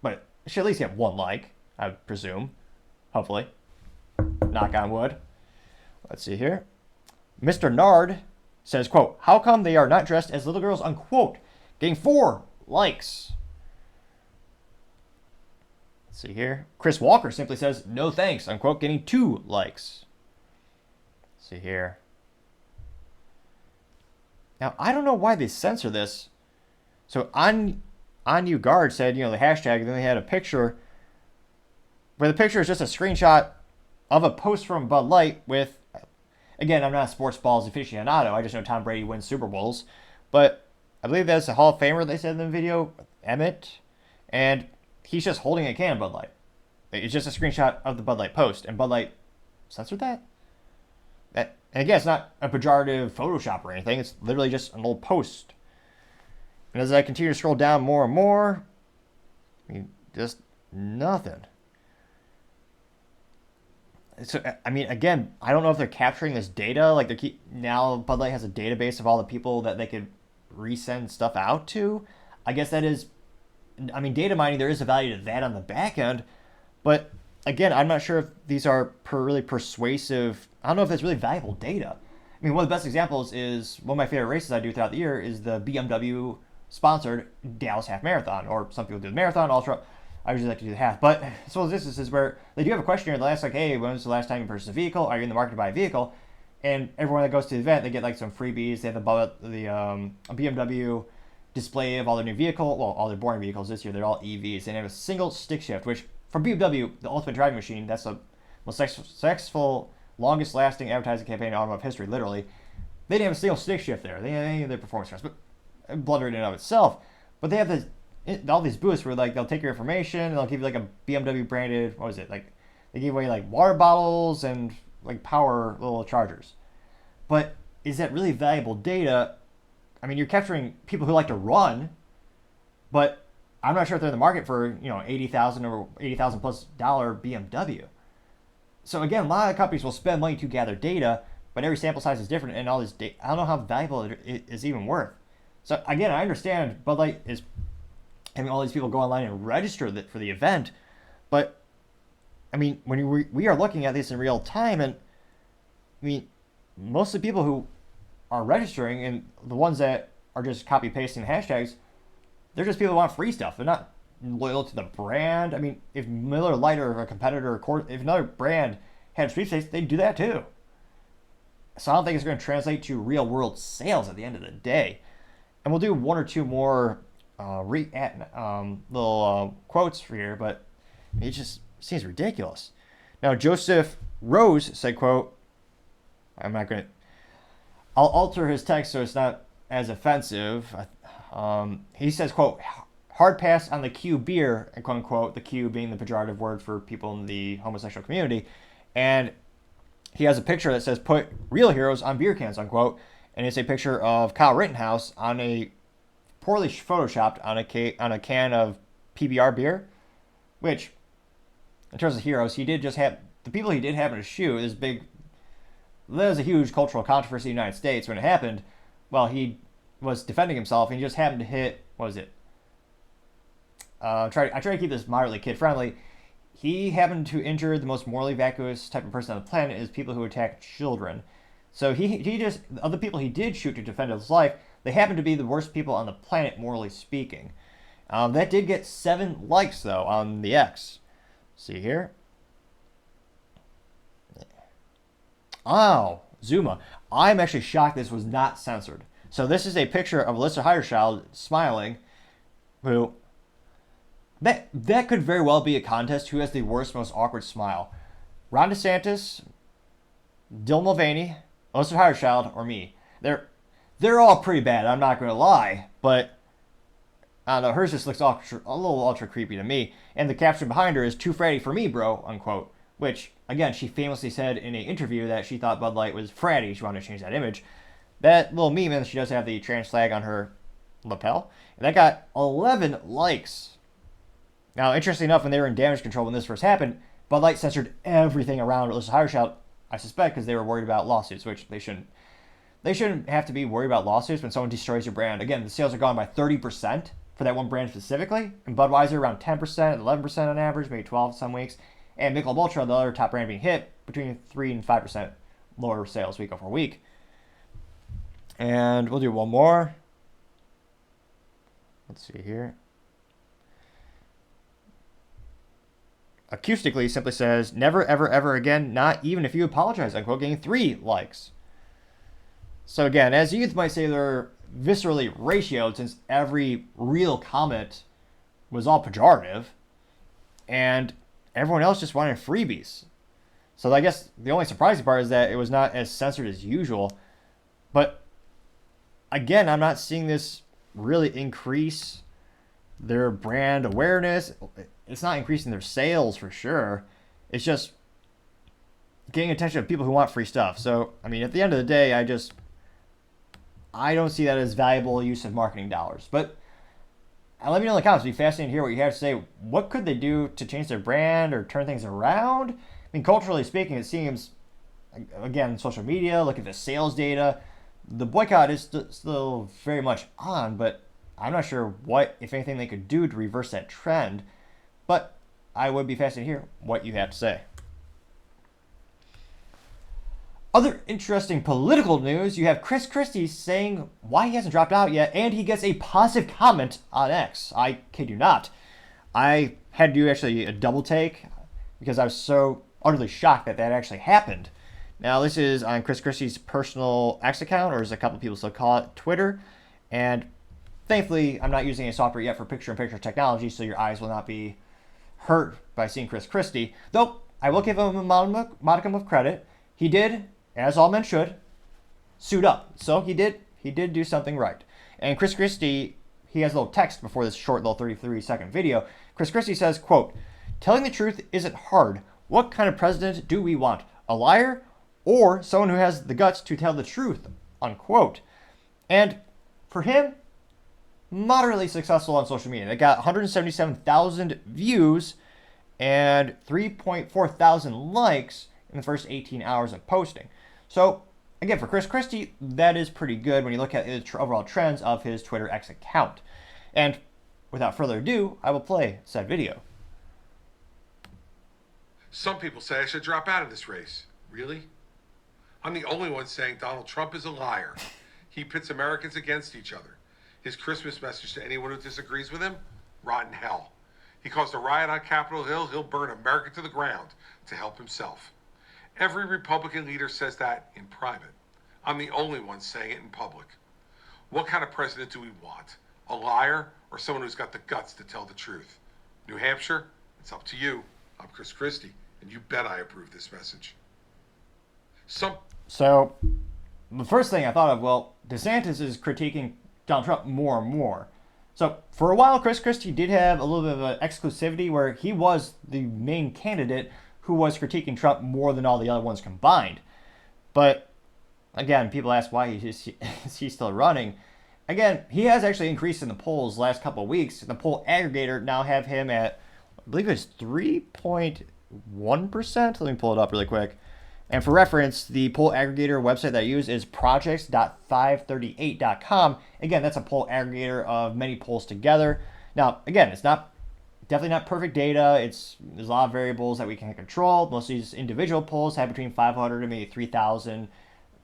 Speaker 1: but it should at least get 1 like, I would presume. Hopefully. Knock on wood. Let's see here. Mr. Nard says, quote, how come they are not dressed as little girls, unquote, getting 4 likes. Let's see here. Chris Walker simply says, no thanks, unquote, getting 2 likes. Let's see here. Now, I don't know why they censor this. So on you guard said, the hashtag, and then they had a picture where the picture is just a screenshot of a post from Bud Light with, again, I'm not a sports balls aficionado. I just know Tom Brady wins Super Bowls. But I believe that's a Hall of Famer, they said in the video, Emmett. And he's just holding a can of Bud Light. It's just a screenshot of the Bud Light post, and Bud Light censored that. And again, it's not a pejorative Photoshop or anything. It's literally just an old post. And as I continue to scroll down more and more, I mean, just nothing. So, I mean, again, I don't know if they're capturing this data. Like, now Bud Light has a database of all the people that they could resend stuff out to. I guess that is, I mean, data mining, there is a value to that on the back end. But again, I'm not sure if these are really persuasive. I don't know if that's really valuable data. I mean, one of the best examples is one of my favorite races I do throughout the year is the BMW sponsored Dallas Half Marathon, or some people do the marathon, ultra. I usually like to do the half. But so this is where they do have a questionnaire that asks, like, hey, when was the last time you purchased a vehicle? Are you in the market to buy a vehicle? And everyone that goes to the event, they get like some freebies. They have a BMW display of all their new vehicle, well, all their boring vehicles this year. They're all EVs. And they have a single stick shift, which for BMW, the ultimate driving machine, that's the most successful, longest lasting advertising campaign in automotive history, literally. They didn't have a single stick shift there. They had any of their performance cars, but Blunder in and of itself. But they have all these booths where like they'll take your information and they'll give you like a BMW branded, what was it, like they give away like water bottles and like power little chargers. But is that really valuable data? I mean, you're capturing people who like to run, but I'm not sure if they're in the market for, you know, $80,000 or $80,000 plus BMW. So again, a lot of companies will spend money to gather data, but every sample size is different, and all this data, I don't know how valuable it is even worth. So again, I understand Bud Light is having all these people go online and register for the event, but I mean, when we are looking at this in real time, and I mean, most of the people who are registering and the ones that are just copy pasting hashtags, they're just people who want free stuff. They're not loyal to the brand. I mean, if Miller Lite or a competitor, if another brand had sweepstakes, they'd do that too. So I don't think it's going to translate to real world sales at the end of the day. And we'll do one or two more little quotes for here, but it just seems ridiculous. Now, Joseph Rose said, quote, I'll alter his text so it's not as offensive. He says, quote, hard pass on the Q beer, and quote unquote, the Q being the pejorative word for people in the homosexual community. And he has a picture that says, put real heroes on beer cans, unquote. And it's a picture of Kyle Rittenhouse on a poorly photoshopped on a can of PBR beer, which, in terms of heroes, he did just have, the people he did have in his shoe, there was a huge cultural controversy in the United States when it happened. Well, he was defending himself, and he just happened to hit, what was it? I try to keep this moderately kid-friendly. He happened to injure the most morally vacuous type of person on the planet, is people who attack children. So he just, of the people he did shoot to defend his life, they happen to be the worst people on the planet, morally speaking. That did get 7 likes, though, on the X. See here? Oh, Zuma. I'm actually shocked this was not censored. So this is a picture of Alyssa Hireschild smiling, who, that could very well be a contest who has the worst, most awkward smile. Ron DeSantis, Dylan Mulvaney, Alyssa Hireschild, or me. They're all pretty bad, I'm not going to lie, but I don't know, hers just looks a little ultra creepy to me. And the caption behind her is, too fratty for me, bro, unquote. Which, again, she famously said in an interview that she thought Bud Light was fratty. She wanted to change that image. That little meme, and she does have the trans flag on her lapel. And that got 11 likes. Now, interestingly enough, when they were in damage control when this first happened, Bud Light censored everything around Alyssa Hireschild, I suspect because they were worried about lawsuits, which they shouldn't. They shouldn't have to be worried about lawsuits when someone destroys your brand. Again, the sales are gone by 30% for that one brand specifically. And Budweiser around 10%, 11% on average, maybe 12 some weeks. And Michelob Ultra, the other top brand being hit, between 3 and 5% lower sales week over week. And we'll do one more. Let's see here. Acoustically simply says, never, ever, ever again, not even if you apologize, unquote, getting 3 likes. So again, as youth might say, they're viscerally ratioed since every real comment was all pejorative, and everyone else just wanted freebies. So I guess the only surprising part is that it was not as censored as usual. But again, I'm not seeing this really increase their brand awareness. it's not increasing their sales for sure. It's just getting attention of people who want free stuff. So, I mean, at the end of the day, I don't see that as valuable use of marketing dollars. But let me know in the comments. It'd be fascinating to hear what you have to say. What could they do to change their brand or turn things around? I mean, culturally speaking, it seems, again, social media, look at the sales data. The boycott is still very much on, but I'm not sure what, if anything, they could do to reverse that trend. But I would be fascinated to hear what you have to say. Other interesting political news, you have Christie saying why he hasn't dropped out yet, and he gets a positive comment on X. I kid you not. I had to do actually a double take because I was so utterly shocked that actually happened. Now, this is on Chris Christie's personal X account, or as a couple people still call it, Twitter. And thankfully, I'm not using any software yet for picture-in-picture technology, so your eyes will not be hurt by seeing Chris Christie. Though, I will give him a modicum of credit. He did, as all men should, suit up. So he did do something right. And Chris Christie, he has a little text before this short little 33-second video. Chris Christie says, quote, "Telling the truth isn't hard. What kind of president do we want? A liar or someone who has the guts to tell the truth?" Unquote. And for him, moderately successful on social media. They got 177,000 views and 3.4 thousand likes in the first 18 hours of posting. So, again, for Chris Christie, that is pretty good when you look at the overall trends of his Twitter X account. And without further ado, I will play said video.
Speaker 2: Some people say I should drop out of this race. Really? I'm the only one saying Donald Trump is a liar. He pits Americans against each other. His Christmas message to anyone who disagrees with him? Rotten hell. He caused a riot on Capitol Hill. He'll burn America to the ground to help himself. Every Republican leader says that in private. I'm the only one saying it in public. What kind of president do we want? A liar or someone who's got the guts to tell the truth? New Hampshire, it's up to you. I'm Chris Christie, and you bet I approve this message.
Speaker 1: So, the first thing I thought of, well, DeSantis is critiquing Donald Trump more and more. So, for a while, Chris Christie did have a little bit of an exclusivity where he was the main candidate who was critiquing Trump more than all the other ones combined. But, again, people ask why is he still running. Again, he has actually increased in the polls the last couple of weeks. The poll aggregator now have him at, I believe it's 3.1%. Let me pull it up really quick. And for reference, the poll aggregator website that I use is projects.538.com. Again, that's a poll aggregator of many polls together. Now, again, it's definitely not perfect data. There's a lot of variables that we can't control. Most of these individual polls have between 500 and maybe 3,000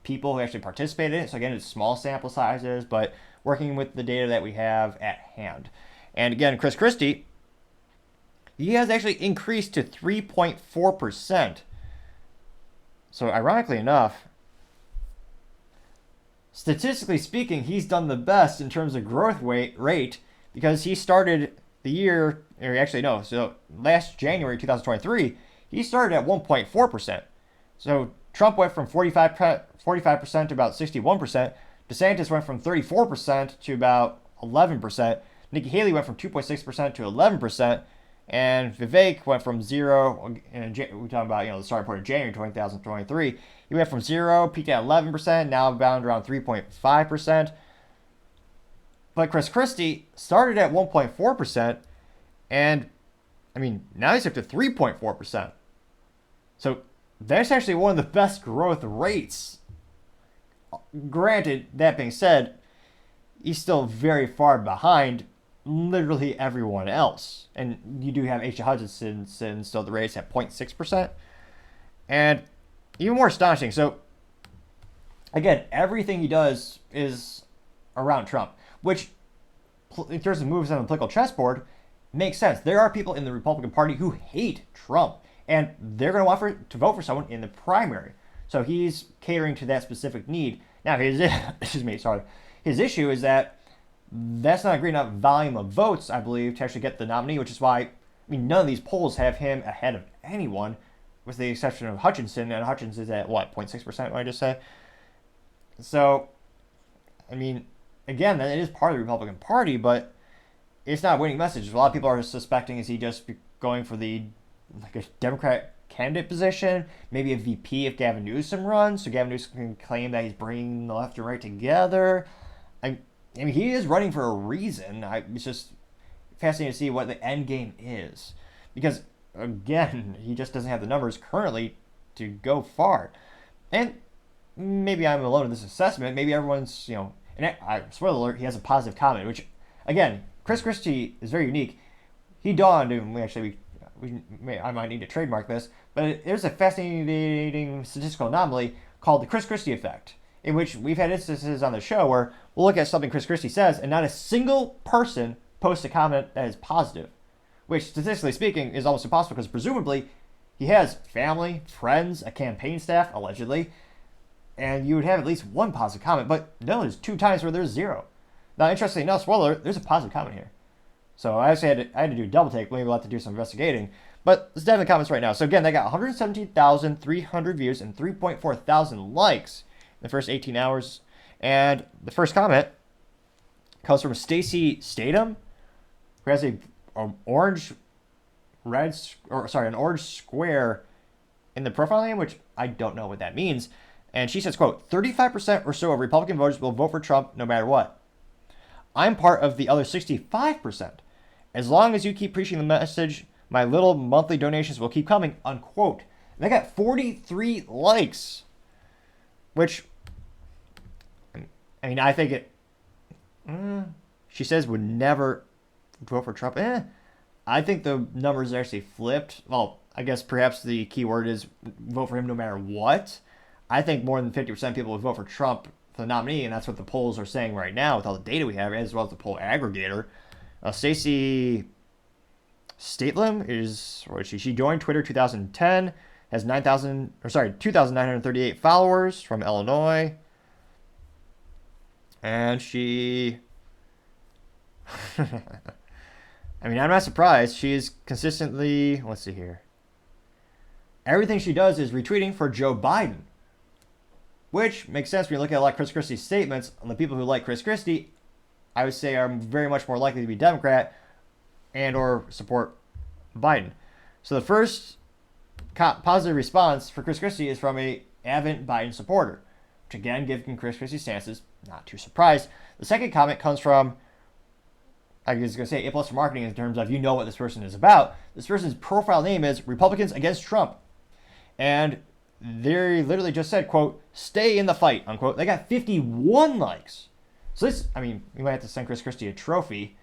Speaker 1: people who actually participate in it. So again, it's small sample sizes, but working with the data that we have at hand. And again, Chris Christie, he has actually increased to 3.4%. So ironically enough, statistically speaking, he's done the best in terms of growth rate because he started the year, or actually no, so last January 2023, he started at 1.4%. So Trump went from 45% to about 61%. DeSantis went from 34% to about 11%. Nikki Haley went from 2.6% to 11%. And Vivek went from 0, and we're talking about, the starting point of January 2023. He went from 0, peaked at 11%, now bound around 3.5%. But Chris Christie started at 1.4%, and, now he's up to 3.4%. So that's actually one of the best growth rates. Granted, that being said, he's still very far behind literally everyone else. And you do have H.J. Hutchinson still the race at 0.6%. And even more astonishing. So, again, everything he does is around Trump, which, in terms of moves on the political chessboard, makes sense. There are people in the Republican Party who hate Trump, and they're going to want to vote for someone in the primary. So he's catering to that specific need. Now, his issue is that that's not a great enough volume of votes, I believe, to actually get the nominee, which is why, none of these polls have him ahead of anyone, with the exception of Hutchinson, and Hutchinson is at, 0.6%, what I just said? So, again, that is part of the Republican Party, but it's not a winning message. A lot of people are suspecting, is he just going for the like a Democrat candidate position, maybe a VP if Gavin Newsom runs, so Gavin Newsom can claim that he's bringing the left and right together. I mean, he is running for a reason. It's just fascinating to see what the end game is, because again, he just doesn't have the numbers currently to go far. And maybe I'm alone in this assessment. Maybe everyone's, and spoiler alert, he has a positive comment, which again, Chris Christie is very unique. He dawned, and I might need to trademark this, but there's a fascinating statistical anomaly called the Chris Christie effect, in which we've had instances on the show where we'll look at something Chris Christie says, and not a single person posts a comment that is positive, which statistically speaking is almost impossible because presumably he has family, friends, a campaign staff, allegedly, and you would have at least one positive comment. But no, there's 2 times where there's 0. Now, interestingly enough, spoiler, there's a positive comment here. So I actually had to do a double take. Maybe we'll have to do some investigating. But let's dive in the comments right now. So again, they got 117,300 views and 3.4 thousand likes in the first 18 hours. And the first comment comes from Stacy Statham, who has an orange square in the profile name, which I don't know what that means. And she says, quote, 35% or so of Republican voters will vote for Trump no matter what. I'm part of the other 65%. As long as you keep preaching the message, my little monthly donations will keep coming, unquote. And they got 43 likes, which, I mean, I think she says would never vote for Trump. I think the numbers are actually flipped. Well, I guess perhaps the key word is vote for him no matter what. I think more than 50% of people would vote for Trump for the nominee, and that's what the polls are saying right now with all the data we have, as well as the poll aggregator. Stacey Statham is, what is she? She joined Twitter 2010, has 2,938 followers from Illinois, and she, I mean, I'm not surprised. She is consistently, let's see here, everything she does is retweeting for Joe Biden, which makes sense when you look at a lot of Chris Christie's statements. On the people who like Chris Christie, I would say are very much more likely to be Democrat and or support Biden. So the first positive response for Chris Christie is from a avid Biden supporter, which again, given Chris Christie's stances, not too surprised. The second comment comes from, I was going to say A+ for marketing in terms of you know what this person is about. This person's profile name is Republicans Against Trump. And they literally just said, quote, stay in the fight, unquote. They got 51 likes. So this, I mean, you might have to send Chris Christie a trophy.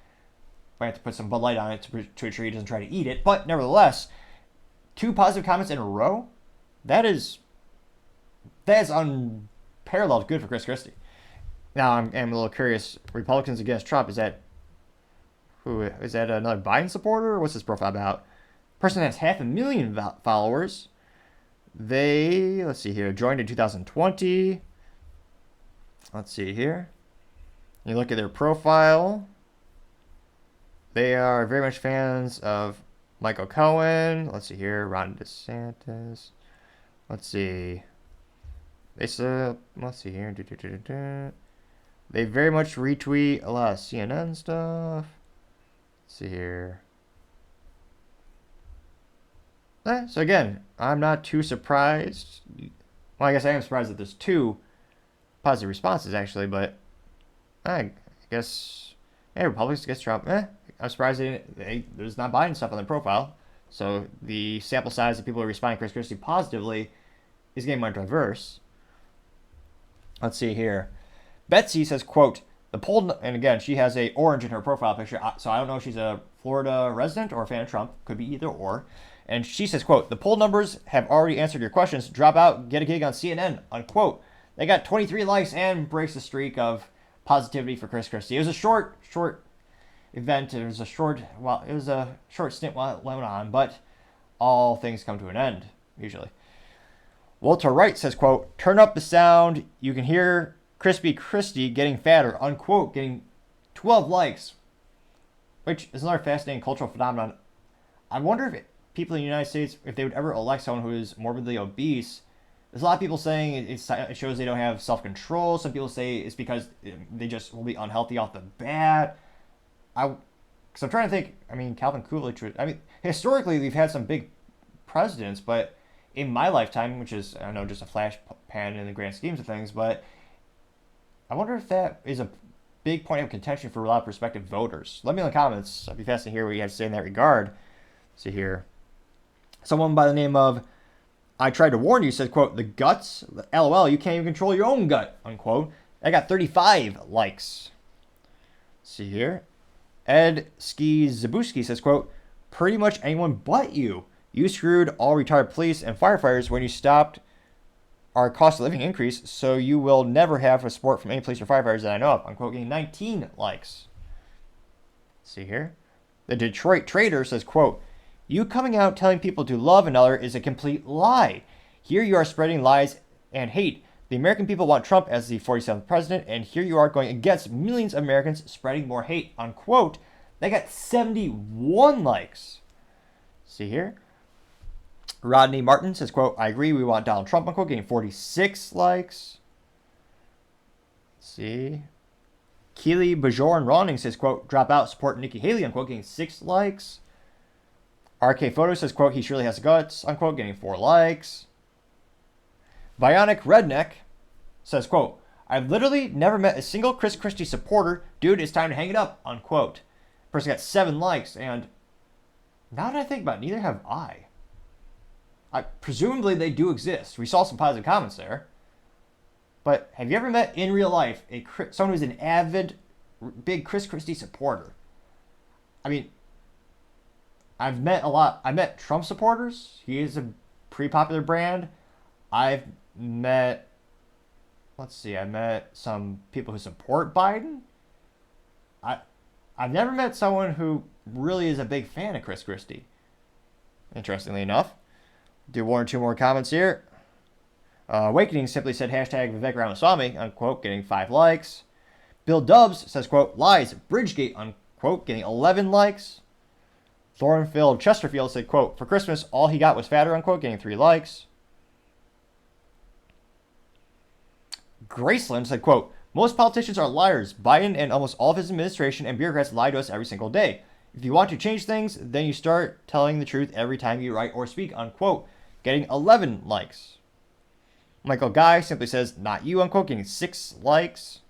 Speaker 1: Might have to put some Bud Light on it to ensure he doesn't try to eat it. But nevertheless, 2 positive comments in a row, that is unparalleled good for Chris Christie. Now, I'm a little curious. Republicans Against Trump, is that another Biden supporter? Or what's this profile about? Person has 500,000 followers. They, let's see here, joined in 2020. Let's see here. You look at their profile. They are very much fans of Michael Cohen. Let's see here, Ron DeSantis. Let's see. Let's see here. They very much retweet a lot of CNN stuff. Let's see here. So again, I'm not too surprised. Well, I guess I am surprised that there's 2 positive responses actually, but I guess Republicans against Trump. I'm surprised there's not Biden stuff on their profile. So the sample size of people who are responding to Chris Christie positively is getting more diverse. Let's see here. Betsy says, quote, the poll, and again, she has a orange in her profile picture, so I don't know if she's a Florida resident or a fan of Trump. Could be either or. And she says, quote, the poll numbers have already answered your questions. Drop out, get a gig on CNN, unquote. They got 23 likes and breaks the streak of positivity for Chris Christie. It was a short event. It was a short stint while it went on, but all things come to an end, usually. Walter Wright says, quote, turn up the sound. You can hear Crispy Christie getting fatter, unquote, getting 12 likes, which is another fascinating cultural phenomenon. I wonder if people in the United States, if they would ever elect someone who is morbidly obese. There's a lot of people saying it shows they don't have self-control. Some people say it's because they just will be unhealthy off the bat. Because I'm trying to think. I mean, Calvin Coolidge. I mean, historically we've had some big presidents, but in my lifetime, which is I know just a flash pan in the grand schemes of things, but I wonder if that is a big point of contention for a lot of prospective voters. Let me know in the comments. I'd be fascinated to hear what you have to say in that regard. See here. Someone by the name of I tried to warn you says, quote, the guts, LOL, you can't even control your own gut, unquote. I got 35 likes. See here. Ed Ski Zabuski says, quote, pretty much anyone but you. You screwed all retired police and firefighters when you stopped our cost of living increase, so you will never have a support from any police or firefighters that I know of. Unquote, getting 19 likes. See here. The Detroit Trader says, quote, you coming out telling people to love another is a complete lie. Here you are spreading lies and hate. The American people want Trump as the 47th president, and here you are going against millions of Americans spreading more hate. Unquote. They got 71 likes. See here. Rodney Martin says, quote, I agree, we want Donald Trump, unquote, getting 46 likes. See. Keely Bajoran Rawning says, quote, drop out, support Nikki Haley, unquote, getting 6 likes. RK Photo says, quote, he surely has guts, unquote, getting 4 likes. Bionic Redneck says, quote, I've literally never met a single Chris Christie supporter. Dude, it's time to hang it up, unquote. Person got 7 likes, and now that I think about it, neither have I. Presumably they do exist. We saw some positive comments there. But have you ever met in real life someone who's an avid, big Chris Christie supporter? I mean, I've met a lot. I met Trump supporters. He is a pretty popular brand. I've met, I met some people who support Biden. I've never met someone who really is a big fan of Chris Christie. Interestingly enough. Do 1 or 2 more comments here. Awakening simply said hashtag Vivek Ramaswamy, unquote, getting 5 likes. Bill Dubs says, quote, lies, Bridgegate, unquote, getting 11 likes. Thornfield Chesterfield said, quote, for Christmas, all he got was fatter, unquote, getting 3 likes. Graceland said, quote, most politicians are liars. Biden and almost all of his administration and bureaucrats lie to us every single day. If you want to change things, then you start telling the truth every time you write or speak, unquote, getting 11 likes. Michael Guy simply says, not you, unquote, getting 6 likes.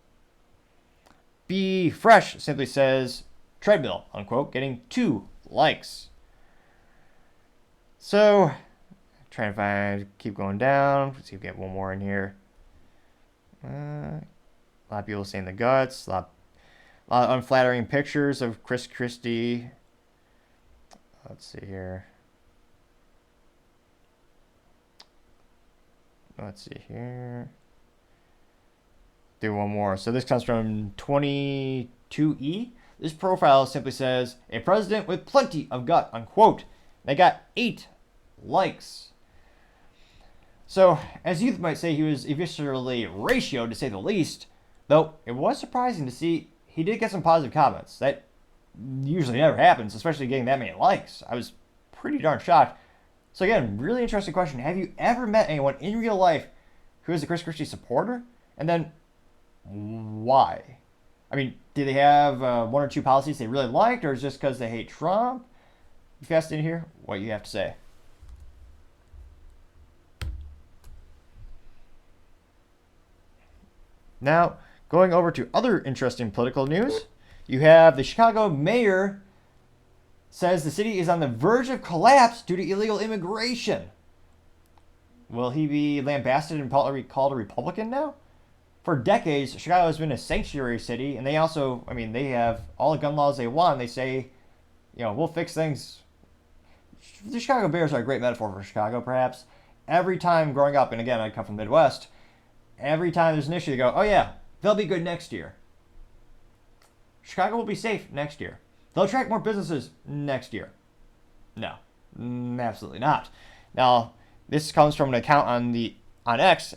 Speaker 1: Be Fresh simply says, treadmill, unquote, getting 2 likes. So, trying to keep going down. Let's see if we get one more in here. A lot of people saying the guts. A lot of unflattering pictures of Chris Christie. Let's see here. Do one more. So this comes from 22E. This profile simply says, a president with plenty of gut, unquote. They got 8 likes. So, as youth might say, he was viscerally ratioed, to say the least. Though, it was surprising to see he did get some positive comments. That usually never happens, especially getting that many likes. I was pretty darn shocked. So again, really interesting question. Have you ever met anyone in real life who is a Chris Christie supporter? And then, why? I mean, do they have 1 or 2 policies they really liked, or is it just because they hate Trump? You fascinated to hear what you have to say. Now, going over to other interesting political news, you have the Chicago mayor says the city is on the verge of collapse due to illegal immigration. Will he be lambasted and called a Republican now? For decades, Chicago has been a sanctuary city, and they also, they have all the gun laws they want. They say, we'll fix things. The Chicago Bears are a great metaphor for Chicago, perhaps. Every time growing up, and again, I come from the Midwest, every time there's an issue, they go, oh yeah, they'll be good next year. Chicago will be safe next year. They'll attract more businesses next year. No, absolutely not. Now, this comes from an account on X,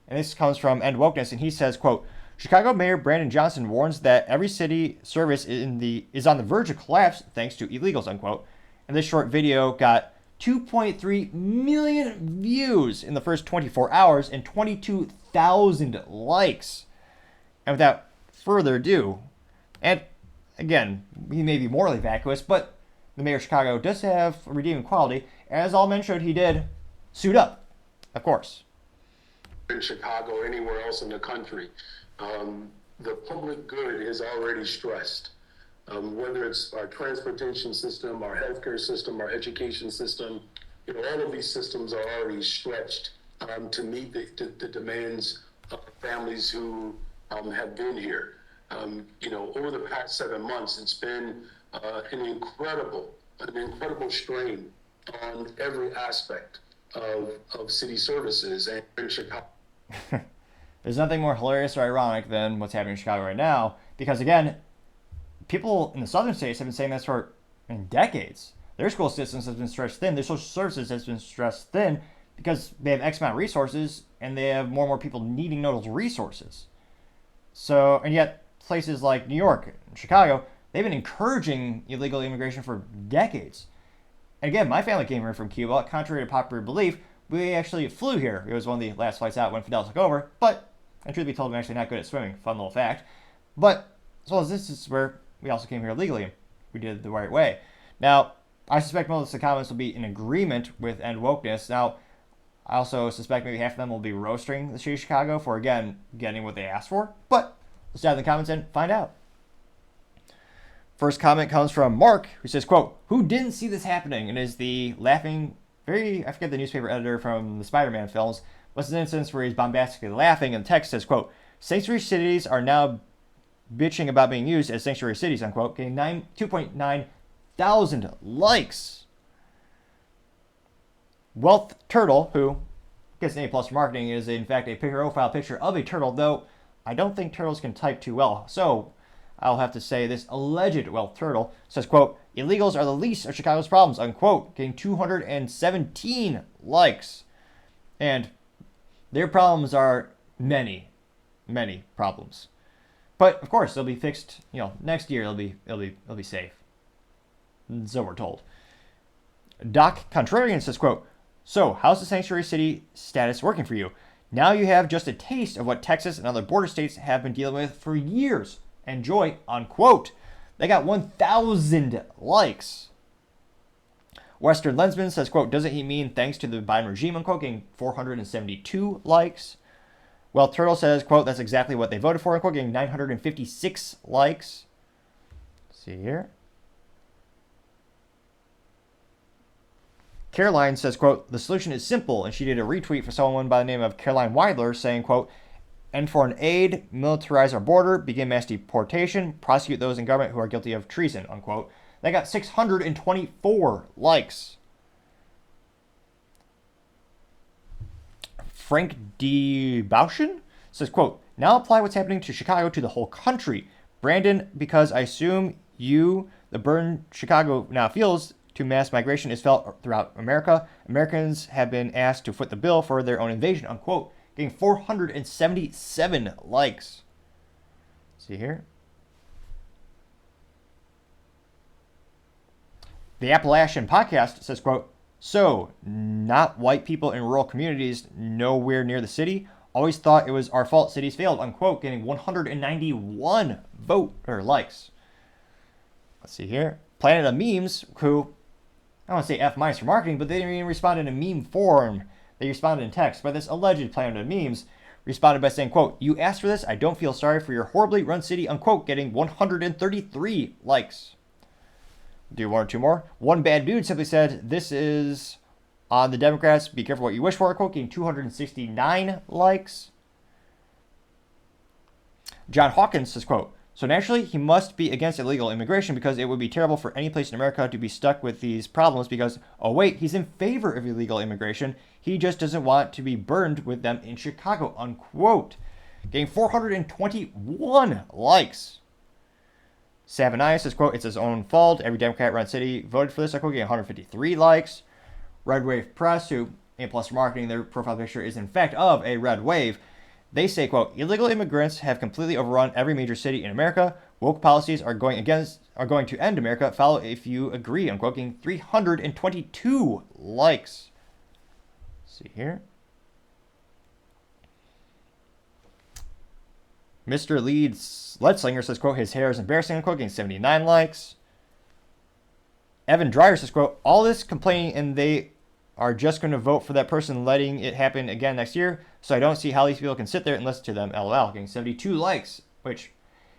Speaker 1: and this comes from End Wokeness, and he says, quote, Chicago Mayor Brandon Johnson warns that every city service is on the verge of collapse thanks to illegals, unquote. And this short video got 2.3 million views in the first 24 hours and 22,000 likes. And without further ado, and again, he may be morally vacuous, but the mayor of Chicago does have a redeeming quality. As all men showed, he did suit up, of course.
Speaker 3: In Chicago, anywhere else in the country, the public good is already stressed. Whether it's our transportation system, our healthcare system, our education system, all of these systems are already stretched to meet the demands of families who have been here. Over the past 7 months, it's been an incredible strain on every aspect of city services and in Chicago.
Speaker 1: There's nothing more hilarious or ironic than what's happening in Chicago right now, because again, people in the southern states have been saying this for decades. Their school systems have been stretched thin. Their social services has been stretched thin because they have X amount of resources and they have more and more people needing those resources. So, and yet places like New York and Chicago, they've been encouraging illegal immigration for decades. And again, my family came here from Cuba. Contrary to popular belief, we actually flew here. It was one of the last flights out when Fidel took over. But, and truth be told, I'm actually not good at swimming. Fun little fact. But, as well as this is where we also came here legally. We did it the right way. Now, I suspect most of the comments will be in agreement with end wokeness. Now, I also suspect maybe half of them will be roasting the city of Chicago for, again, getting what they asked for. But let's dive in the comments and find out. First comment comes from Mark, who says, quote, "Who didn't see this happening?" And is the laughing, I forget the newspaper editor from the Spider-Man films, but it's an instance where he's bombastically laughing, and the text says, quote, "Sanctuary cities are now bitching about being used as sanctuary cities," unquote, getting 2.9 thousand likes. Wealth Turtle, who gets an A+ for marketing, is in fact a profile picture of a turtle, though I don't think turtles can type too well. So I'll have to say this alleged Wealth Turtle says, quote, "Illegals are the least of Chicago's problems," unquote, getting 217 likes. And their problems are many, many problems. But of course, they'll be fixed. Next year they'll be safe. So we're told. Doc Contrarian says, quote, "So how's the sanctuary city status working for you? Now you have just a taste of what Texas and other border states have been dealing with for years. Enjoy," unquote. They got 1,000 likes. Western Lensman says, quote, "Doesn't he mean thanks to the Biden regime," unquote, getting 472 likes. Well, Turtle says, quote, "That's exactly what they voted for," unquote, getting 956 likes. Let's see here. Caroline says, quote, "The solution is simple," and she did a retweet for someone by the name of Caroline Weidler saying, quote, "End foreign aid, militarize our border, begin mass deportation, prosecute those in government who are guilty of treason," unquote. They got 624 likes. Frank D. Bauschen says, quote, "Now apply what's happening to Chicago to the whole country. Brandon, because I assume the burden Chicago now feels to mass migration is felt throughout America. Americans have been asked to foot the bill for their own invasion," unquote, getting 477 likes. See here. The Appalachian Podcast says, quote, "So, not white people in rural communities nowhere near the city. Always thought it was our fault cities failed," unquote, getting 191 likes. Let's see here. Planet of Memes, who, I don't want to say F- for marketing, but they didn't even respond in a meme form. They responded in text. But this alleged Planet of Memes responded by saying, quote, "You asked for this. I don't feel sorry for your horribly run city," unquote, getting 133 likes. Do one or two more. One Bad Dude simply said, "This is on the Democrats. Be careful what you wish for," quote, getting 269 likes. John Hawkins says, quote, "So naturally, he must be against illegal immigration because it would be terrible for any place in America to be stuck with these problems because, oh wait, he's in favor of illegal immigration. He just doesn't want to be burned with them in Chicago," unquote. Getting 421 likes. Savaniah says, quote, "It's his own fault. Every Democrat-run city voted for this," unquote, getting 153 likes. Red Wave Press, who A+ for marketing, their profile picture is in fact of a red wave. They say, quote, "Illegal immigrants have completely overrun every major city in America. Woke policies are going to end America. Follow if you agree," unquote, getting 322 likes. Let's see here. Mr. Leeds Leadslinger says, quote, his hair is embarrassing, unquote, getting 79 likes. Evan Dreyer says, quote, all this complaining and they are just going to vote for that person, letting it happen again next year. So I don't see how these people can sit there and listen to them. LOL, getting 72 likes, which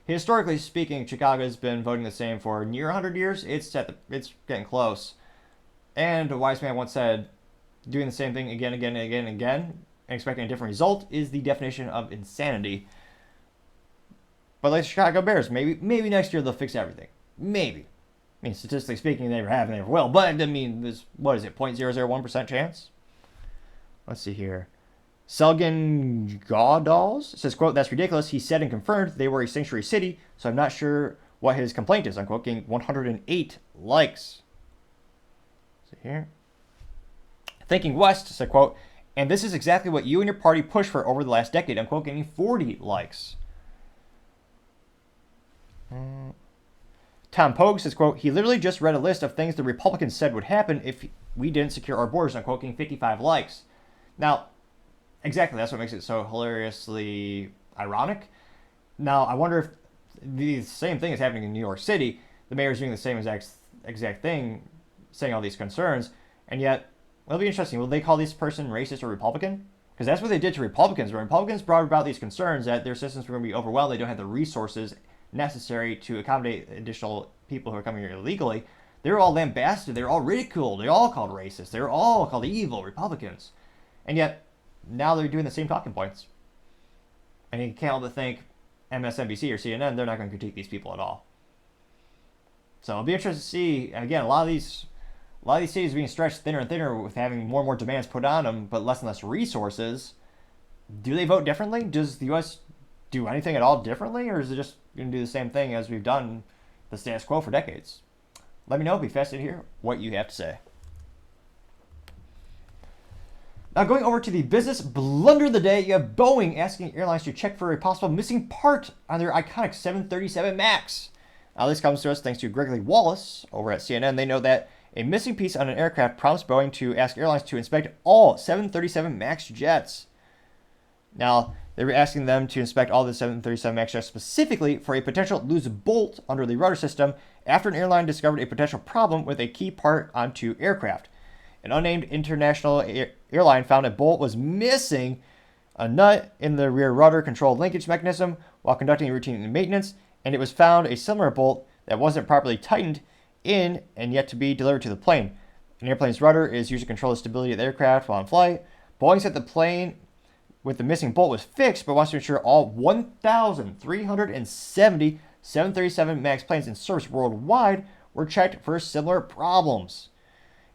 Speaker 1: historically speaking, Chicago has been voting the same for near 100 years. It's getting close. And a wise man once said, doing the same thing again, and expecting a different result is the definition of insanity. But like the Chicago Bears, maybe next year they'll fix everything. Maybe. I mean, statistically speaking, they never have, they never will. But, I mean, what is it, 0.001% chance? Let's see here. Selgin Gauldals says, quote, that's ridiculous. He said and confirmed they were a sanctuary city, so I'm not sure what his complaint is, unquote, getting 108 likes. Let's see here. Thinking West said, quote, and this is exactly what you and your party pushed for over the last decade, unquote, getting 40 likes. Tom Pogue says, quote, he literally just read a list of things the Republicans said would happen if we didn't secure our borders, unquote, getting 55 likes. Now, exactly, that's what makes it so hilariously ironic. Now, I wonder if the same thing is happening in New York City. The mayor's doing the same exact thing, saying all these concerns, and yet, it'll be interesting. Will they call this person racist or Republican? Because that's what they did to Republicans. When Republicans brought about these concerns that their systems were going to be overwhelmed, they don't have the resources necessary to accommodate additional people who are coming here illegally, they were all lambasted, they were all ridiculed, they were all called racist, they were all called evil Republicans. And yet, now they're doing the same talking points. And you can't help but think MSNBC or CNN, they're not going to critique these people at all. So it'll be interesting to see, again, a lot of these cities being stretched thinner and thinner with having more and more demands put on them, but less and less resources. Do they vote differently? Does the U.S. do anything at all differently, or is it just going to do the same thing as we've done the status quo for decades? Let me know. It'll be fascinating to hear what you have to say. Now, going over to the business blunder of the day, you have Boeing asking airlines to check for a possible missing part on their iconic 737 MAX. Now, this comes to us thanks to Gregory Wallace over at CNN. They know that a missing piece on an aircraft prompts Boeing to ask airlines to inspect all 737 MAX jets. Now, they were asking them to inspect all the 737 MAX jets specifically for a potential loose bolt under the rudder system after an airline discovered a potential problem with a key part on two aircraft. An unnamed international airline found a bolt was missing a nut in the rear rudder control linkage mechanism while conducting routine maintenance, and it was found a similar bolt that wasn't properly tightened in and yet to be delivered to the plane. An airplane's rudder is used to control the stability of the aircraft while in flight. Boeing said the plane with the missing bolt was fixed, but wants to ensure all 1,370 737 MAX planes in service worldwide were checked for similar problems.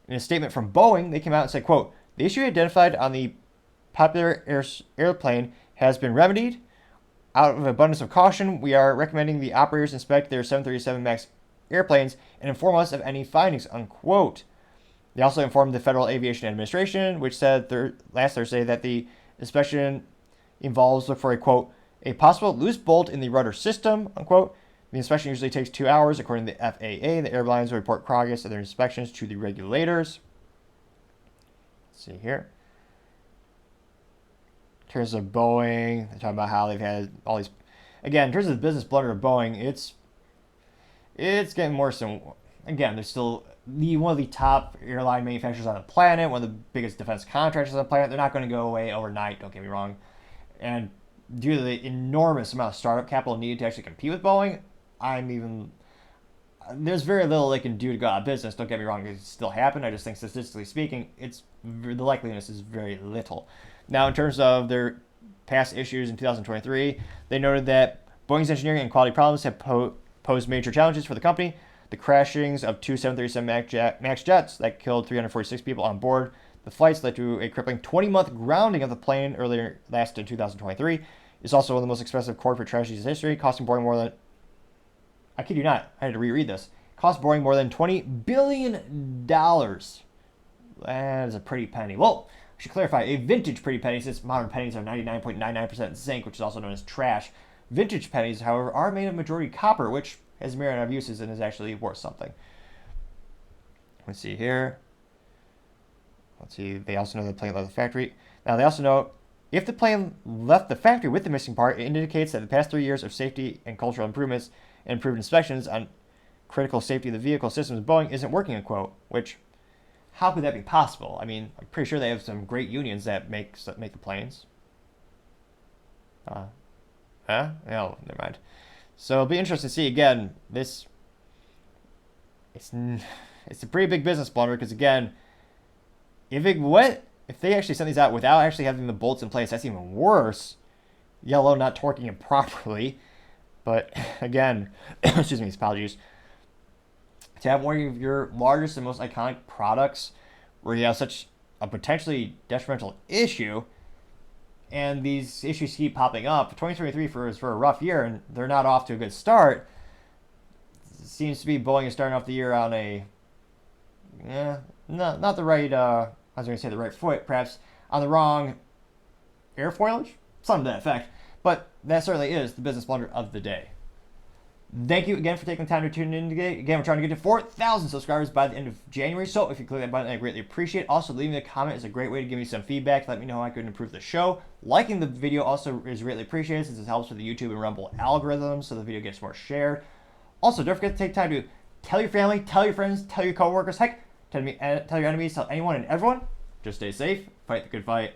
Speaker 1: In a statement from Boeing, they came out and said, quote, the issue identified on the popular airplane has been remedied. Out of abundance of caution, we are recommending the operators inspect their 737 MAX airplanes and inform us of any findings, unquote. They also informed the Federal Aviation Administration, which said last Thursday that the inspection involves look for a, quote, a possible loose bolt in the rudder system, unquote. The inspection usually takes 2 hours, according to the FAA. The airlines will report progress of their inspections to the regulators. Let's see here. In terms of Boeing, they're talking about how they've had all these... Again, in terms of the business blunder of Boeing, it's getting worse. And again, they're still one of the top airline manufacturers on the planet, one of the biggest defense contractors on the planet. They're not going to go away overnight, don't get me wrong. And due to the enormous amount of startup capital needed to actually compete with Boeing, there's very little they can do to go out of business. Don't get me wrong, it can still happen. I just think statistically speaking, the likeliness is very little. Now, in terms of their past issues in 2023, they noted that Boeing's engineering and quality problems have posed major challenges for the company. The crashings of two 737 MAX jets that killed 346 people on board the flights led to a crippling 20-month grounding of the plane last in 2023. It's also one of the most expensive corporate tragedies in history, costing Boeing more than... I kid you not, I had to reread this. Cost Boeing more than $20 billion. That is a pretty penny. Well, I should clarify, a vintage pretty penny, since modern pennies are 99.99% zinc, which is also known as trash. Vintage pennies, however, are made of majority copper, which has a myriad of uses and is actually worth something. Let's see here. Let's see, they also know the plane left the factory. Now, they also know, If the plane left the factory with the missing part, it indicates that the past 3 years of safety and cultural improvements and improved inspections on critical safety of the vehicle systems of Boeing isn't working, unquote. Which, how could that be possible? I mean, I'm pretty sure they have some great unions that make the planes. No, never mind. So it'll be interesting to see again. It's a pretty big business blunder because again, if they actually send these out without actually having the bolts in place, that's even worse. Yellow not torquing it properly. But again, excuse me, apologies. To have one of your largest and most iconic products where you have such a potentially detrimental issue, and these issues keep popping up. 2023 is for a rough year, and they're not off to a good start. It seems to be Boeing is starting off the year on a, not the right. I was going to say the right foot, perhaps on the wrong airfoilage, something to that effect. But that certainly is the business blunder of the day. Thank you again for taking the time to tune in today. Again, we're trying to get to 4,000 subscribers by the end of January. So if you click that button, I greatly appreciate it. Also, leaving a comment is a great way to give me some feedback. Let me know how I could improve the show. Liking the video also is greatly appreciated since it helps with the YouTube and Rumble algorithms so the video gets more shared. Also, don't forget to take time to tell your family, tell your friends, tell your coworkers, heck, tell your enemies, tell anyone and everyone. Just stay safe, fight the good fight,